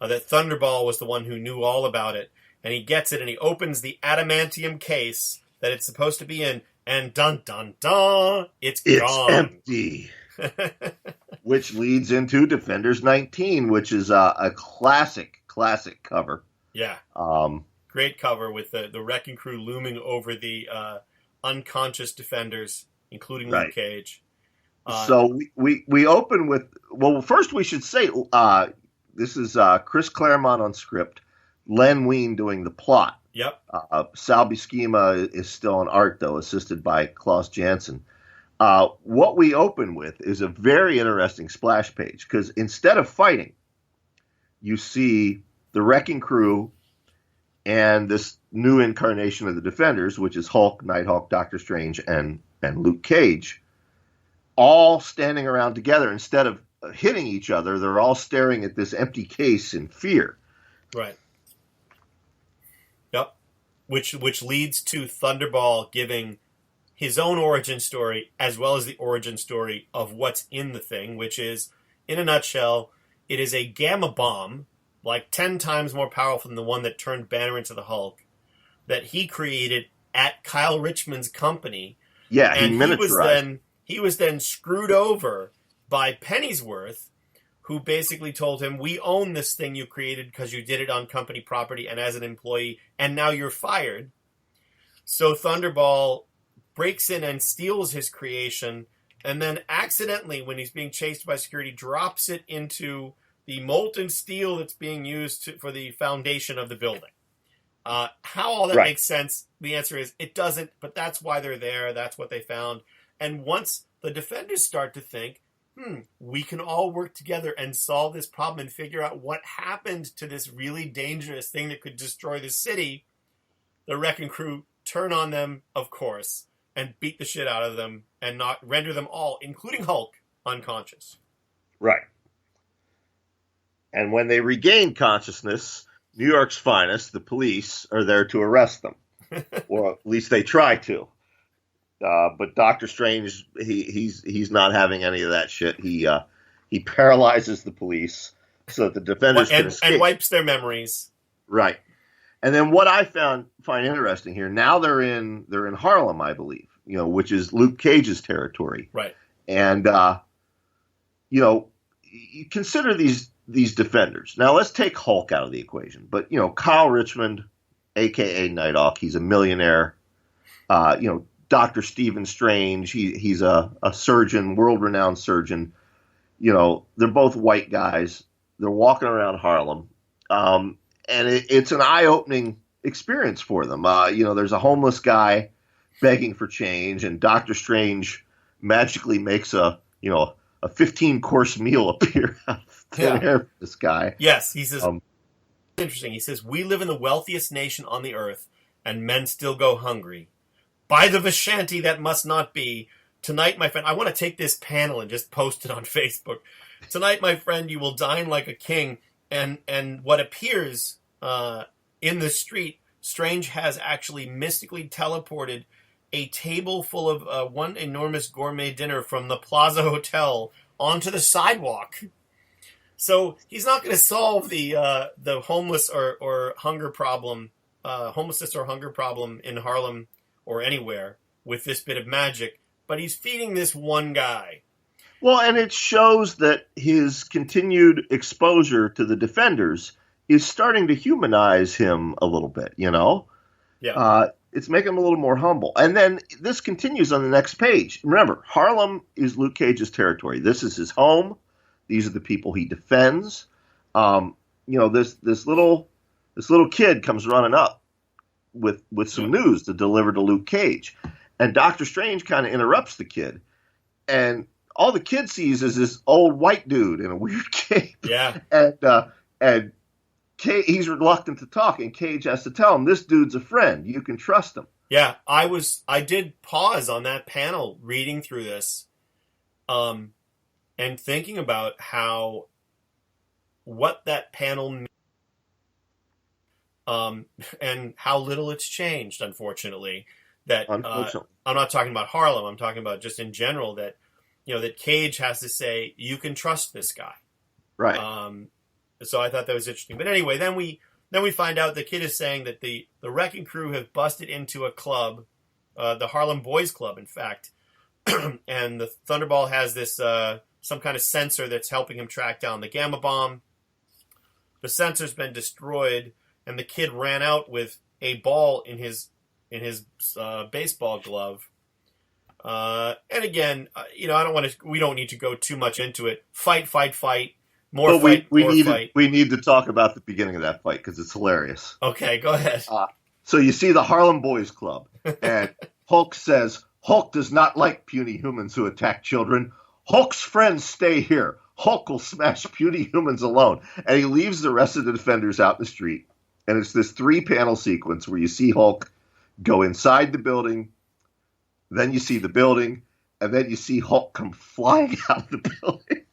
That Thunderball was the one who knew all about it, and he gets it, and he opens the adamantium case that it's supposed to be in, and dun dun dun, it's gone. Empty. Which leads into Defenders 19, which is a classic cover. Yeah. Great cover with the Wrecking Crew looming over the unconscious Defenders, including Luke Cage. So we open with, well, first we should say this is Chris Claremont on script, Len Wein doing the plot. Yep. Sal Buscema is still on art, though, assisted by Klaus Janson. What we open with is a very interesting splash page, because instead of fighting, you see the Wrecking Crew and this new incarnation of the Defenders, which is Hulk, Nighthawk, Doctor Strange, and Luke Cage, all standing around together. Instead of hitting each other, they're all staring at this empty case in fear. Right. Yep. Which leads to Thunderball giving his own origin story as well as the origin story of what's in the thing, which is, in a nutshell, it is a gamma bomb, like 10 times more powerful than the one that turned Banner into the Hulk, that he created at Kyle Richmond's company. Yeah, and he miniaturized. He was then screwed over by Pennyworth, who basically told him, we own this thing you created because you did it on company property and as an employee, and now you're fired. So Thunderball breaks in and steals his creation, and then accidentally, when he's being chased by security, drops it into the molten steel that's being used for the foundation of the building. How all that makes sense, the answer is it doesn't, but that's why they're there. That's what they found. And once the Defenders start to think, we can all work together and solve this problem and figure out what happened to this really dangerous thing that could destroy the city, the Wrecking Crew turn on them, of course, and beat the shit out of them and not render them all, including Hulk, unconscious. Right. And when they regain consciousness, New York's finest, the police, are there to arrest them. Or at least they try to. But Doctor Strange, he's not having any of that shit. He paralyzes the police so that the Defenders can escape. And wipes their memories. Right. And then what I find interesting here, now they're in Harlem, I believe, which is Luke Cage's territory. Right. And you consider these Defenders. Now let's take Hulk out of the equation. But Kyle Richmond, aka Nighthawk, he's a millionaire. Dr. Stephen Strange, he's a surgeon, world-renowned surgeon. They're both white guys. They're walking around Harlem. And it's an eye-opening experience for them. There's a homeless guy begging for change, and Doctor Strange magically makes a 15-course meal appear out of thin air for this guy. Yes, he says, interesting. He says, we live in the wealthiest nation on the earth, and men still go hungry. By the Vishanti, that must not be. Tonight, my friend, I want to take this panel and just post it on Facebook. Tonight, my friend, you will dine like a king. And what appears in the street, Strange has actually mystically teleported a table full of one enormous gourmet dinner from the Plaza Hotel onto the sidewalk. So he's not going to solve the homeless or hunger problem, homelessness or hunger problem in Harlem or anywhere with this bit of magic, but he's feeding this one guy. Well, and it shows that his continued exposure to the Defenders is starting to humanize him a little bit, you know? Yeah. It's making him a little more humble. And then this continues on the next page. Remember, Harlem is Luke Cage's territory. This is his home. These are the people he defends. This little kid comes running up with some news to deliver to Luke Cage. And Doctor Strange kind of interrupts the kid. And all the kid sees is this old white dude in a weird cape. Yeah. And he's reluctant to talk, and Cage has to tell him, this dude's a friend. You can trust him. Yeah, I did pause on that panel reading through this, and thinking about what that panel means, and how little it's changed, unfortunately. I'm not talking about Harlem. I'm talking about just in general that, that Cage has to say, you can trust this guy. Right. So I thought that was interesting. But anyway, then we find out the kid is saying that the Wrecking Crew have busted into a club, the Harlem Boys Club, in fact, and the Thunderball has this some kind of sensor that's helping him track down the Gamma Bomb. The sensor's been destroyed, and the kid ran out with a ball in his baseball glove. And again, we don't need to go too much into it. Fight. More fight. We need to talk about the beginning of that fight because it's hilarious. Okay, go ahead. So you see the Harlem Boys Club, and Hulk says, Hulk does not like puny humans who attack children. Hulk's friends stay here. Hulk will smash puny humans alone. And he leaves the rest of the Defenders out in the street. And it's this 3-panel sequence where you see Hulk go inside the building, then you see the building, and then you see Hulk come flying out of the building.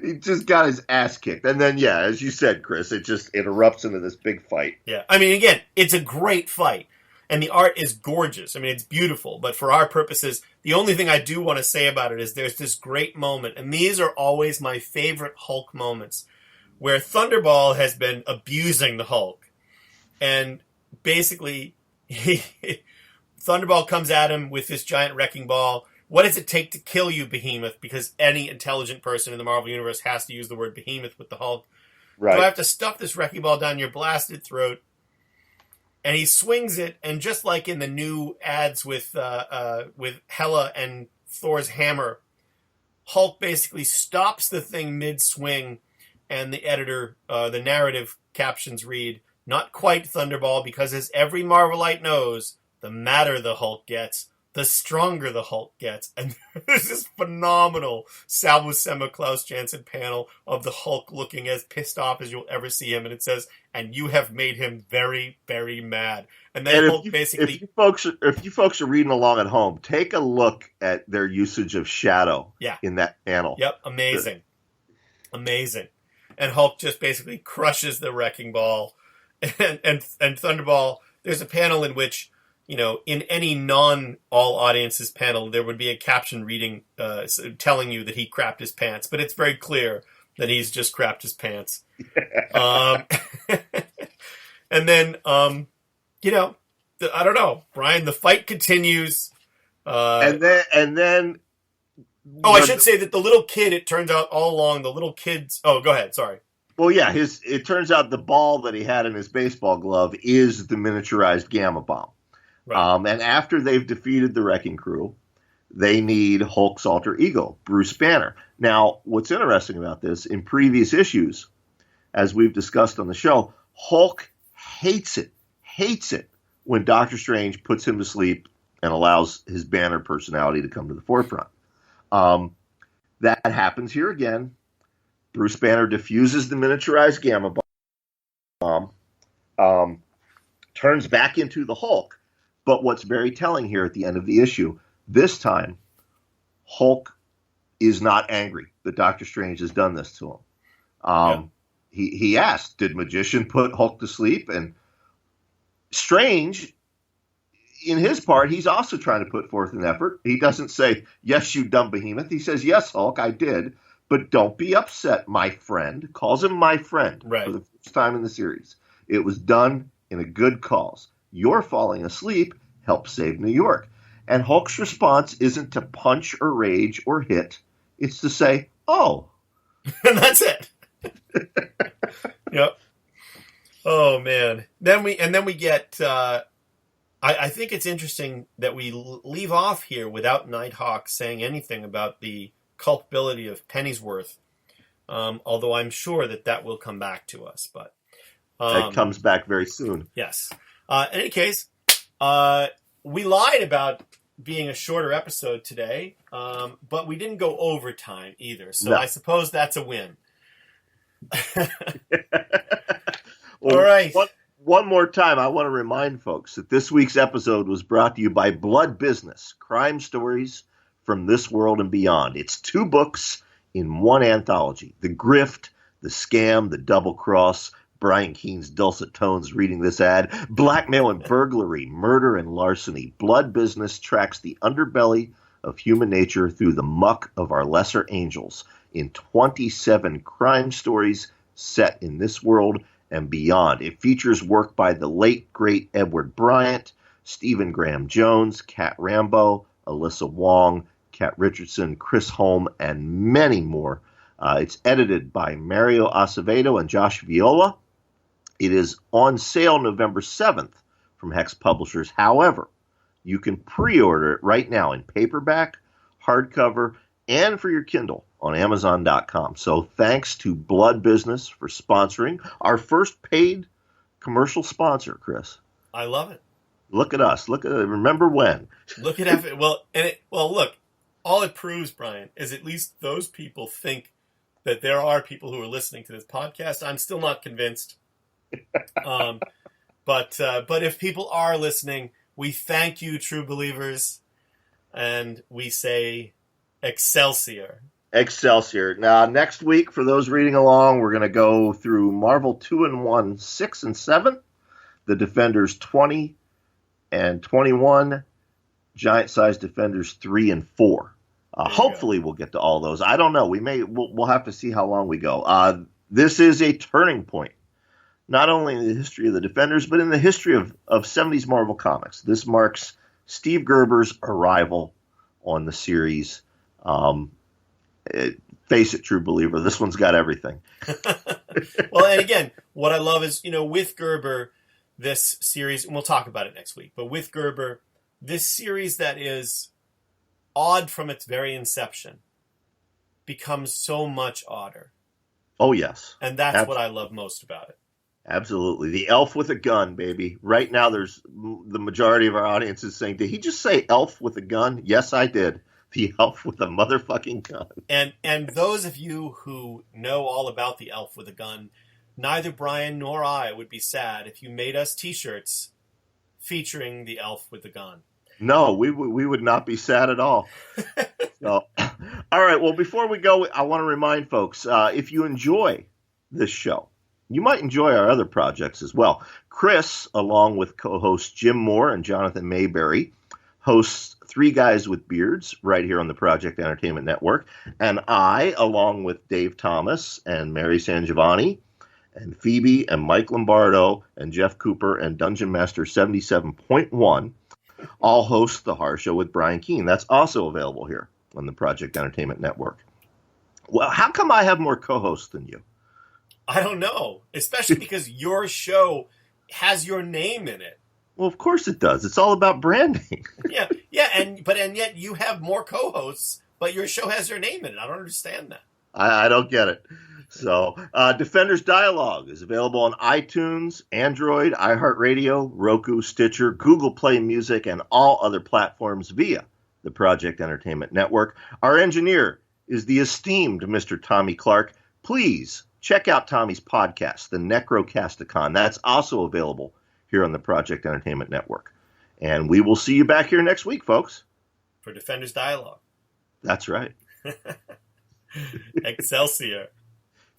He just got his ass kicked. And then, yeah, as you said, Chris, it just erupts into this big fight. Yeah. I mean, again, it's a great fight. And the art is gorgeous. I mean, it's beautiful. But for our purposes, the only thing I do want to say about it is there's this great moment. And these are always my favorite Hulk moments, where Thunderball has been abusing the Hulk. And basically, Thunderball comes at him with this giant wrecking ball. What does it take to kill you, Behemoth? Because any intelligent person in the Marvel Universe has to use the word Behemoth with the Hulk. Right. Do I have to stuff this wrecking ball down your blasted throat? And he swings it, and just like in the new ads with Hela and Thor's hammer, Hulk basically stops the thing mid-swing, and the editor, the narrative captions read, "Not quite Thunderball, because as every Marvelite knows, the madder the Hulk gets, the stronger the Hulk gets." And there's this phenomenal Sal Buscema, Klaus Janson panel of the Hulk looking as pissed off as you'll ever see him. And it says, "And you have made him very, very mad." And then Hulk basically... If you folks are reading along at home, take a look at their usage of shadow in that panel. Yep, amazing. Amazing. And Hulk just basically crushes the wrecking ball. And Thunderball, there's a panel in which, in any non-all audiences panel, there would be a caption reading, telling you that he crapped his pants. But it's very clear that he's just crapped his pants. And then, I don't know, Brian, the fight continues. And then... Oh, I should say that the little kid, it turns out all along, the little kid's... Oh, go ahead, sorry. Well, yeah, it turns out the ball that he had in his baseball glove is the miniaturized Gamma Bomb. Right. And after they've defeated the Wrecking Crew, they need Hulk's alter ego, Bruce Banner. Now, what's interesting about this, in previous issues, as we've discussed on the show, Hulk hates it when Doctor Strange puts him to sleep and allows his Banner personality to come to the forefront. That happens here again. Bruce Banner diffuses the miniaturized Gamma Bomb, turns back into the Hulk. But what's very telling here at the end of the issue, this time, Hulk is not angry that Doctor Strange has done this to him. He asked, did Magician put Hulk to sleep? And Strange, in his part, he's also trying to put forth an effort. He doesn't say, yes, you dumb behemoth. He says, yes, Hulk, I did. But don't be upset, my friend. Calls him my friend for the first time in the series. It was done in a good cause. You're falling asleep. Help save New York. And Hulk's response isn't to punch or rage or hit. It's to say, oh. And that's it. Yep. Oh, man. Then we get... I think it's interesting that we leave off here without Nighthawk saying anything about the culpability of Pennyworth, although I'm sure that will come back to us. But it comes back very soon. Yes. In any case, we lied about being a shorter episode today, but we didn't go overtime either. So no. I suppose that's a win. Well, all right. One more time, I want to remind folks that this week's episode was brought to you by Blood Business, crime stories from this world and beyond. It's 2 books in one anthology. The Grift, The Scam, The Double Cross, Brian Keene's dulcet tones reading this ad, Blackmail and Burglary, Murder and Larceny. Blood Business tracks the underbelly of human nature through the muck of our lesser angels in 27 crime stories set in this world and beyond. It features work by the late, great Edward Bryant, Stephen Graham Jones, Kat Rambo, Alyssa Wong, Kat Richardson, Chris Holm, and many more. It's edited by Mario Acevedo and Josh Viola. It is on sale November 7th from Hex Publishers. However, you can pre-order it right now in paperback, hardcover, and for your Kindle on Amazon.com. So thanks to Blood Business for sponsoring our first paid commercial sponsor, Chris. I love it. Look at us. Look at it. Remember when? Look at it. Look. All it proves, Brian, is at least those people think that there are people who are listening to this podcast. I'm still not convinced. But if people are listening, we thank you, true believers, and we say Excelsior. Excelsior. Now, next week, for those reading along, we're going to go through Marvel 2-in-1, 6 and 7, The Defenders 20 and 21, Giant Size Defenders 3 and 4. Hopefully we'll get to all those. I don't know. We'll have to see how long we go. This is a turning point, not only in the history of the Defenders, but in the history of 70s Marvel Comics. This marks Steve Gerber's arrival on the series. Face it, true believer, this one's got everything. Well, and again, what I love is, with Gerber, this series, and we'll talk about it next week, but with Gerber, this series that is odd from its very inception becomes so much odder. Oh, yes. And that's what I love most about it. Absolutely. The elf with a gun, baby. Right now, there's the majority of our audience is saying, did he just say elf with a gun? Yes, I did. The elf with a motherfucking gun. And those of you who know all about the elf with a gun, neither Brian nor I would be sad if you made us T-shirts featuring the elf with the gun. No, we would not be sad at all. So, all right. Well, before we go, I want to remind folks, if you enjoy this show, you might enjoy our other projects as well. Chris, along with co-hosts Jim Moore and Jonathan Mayberry, hosts Three Guys with Beards right here on the Project Entertainment Network. And I, along with Dave Thomas and Mary San Giovanni and Phoebe and Mike Lombardo and Jeff Cooper and Dungeon Master 77.1, all host the Horror Show with Brian Keene. That's also available here on the Project Entertainment Network. Well, how come I have more co-hosts than you? I don't know, especially because your show has your name in it. Well, of course it does. It's all about branding. Yeah, and yet you have more co-hosts, but your show has your name in it. I don't understand that. I don't get it. So, Defenders Dialogue is available on iTunes, Android, iHeartRadio, Roku, Stitcher, Google Play Music, and all other platforms via the Project Entertainment Network. Our engineer is the esteemed Mr. Tommy Clark. Please check out Tommy's podcast, The Necrocasticon. That's also available here on the Project Entertainment Network. And we will see you back here next week, folks. For Defenders Dialogue. That's right. Excelsior.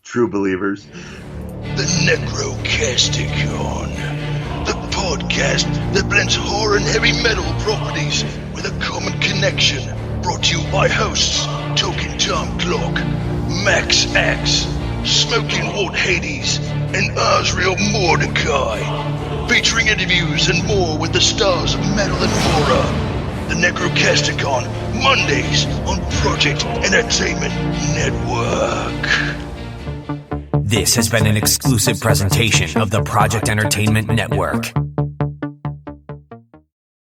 True believers. The Necrocasticon. The podcast that blends horror and heavy metal properties with a common connection. Brought to you by hosts Token Tom Clock, Max Axe, Smoking Walt Hades, and Osriel Mordecai. Featuring interviews and more with the stars of metal and horror. the Necrocasticon, Mondays on Project Entertainment Network. This has been an exclusive presentation of the Project Entertainment Network.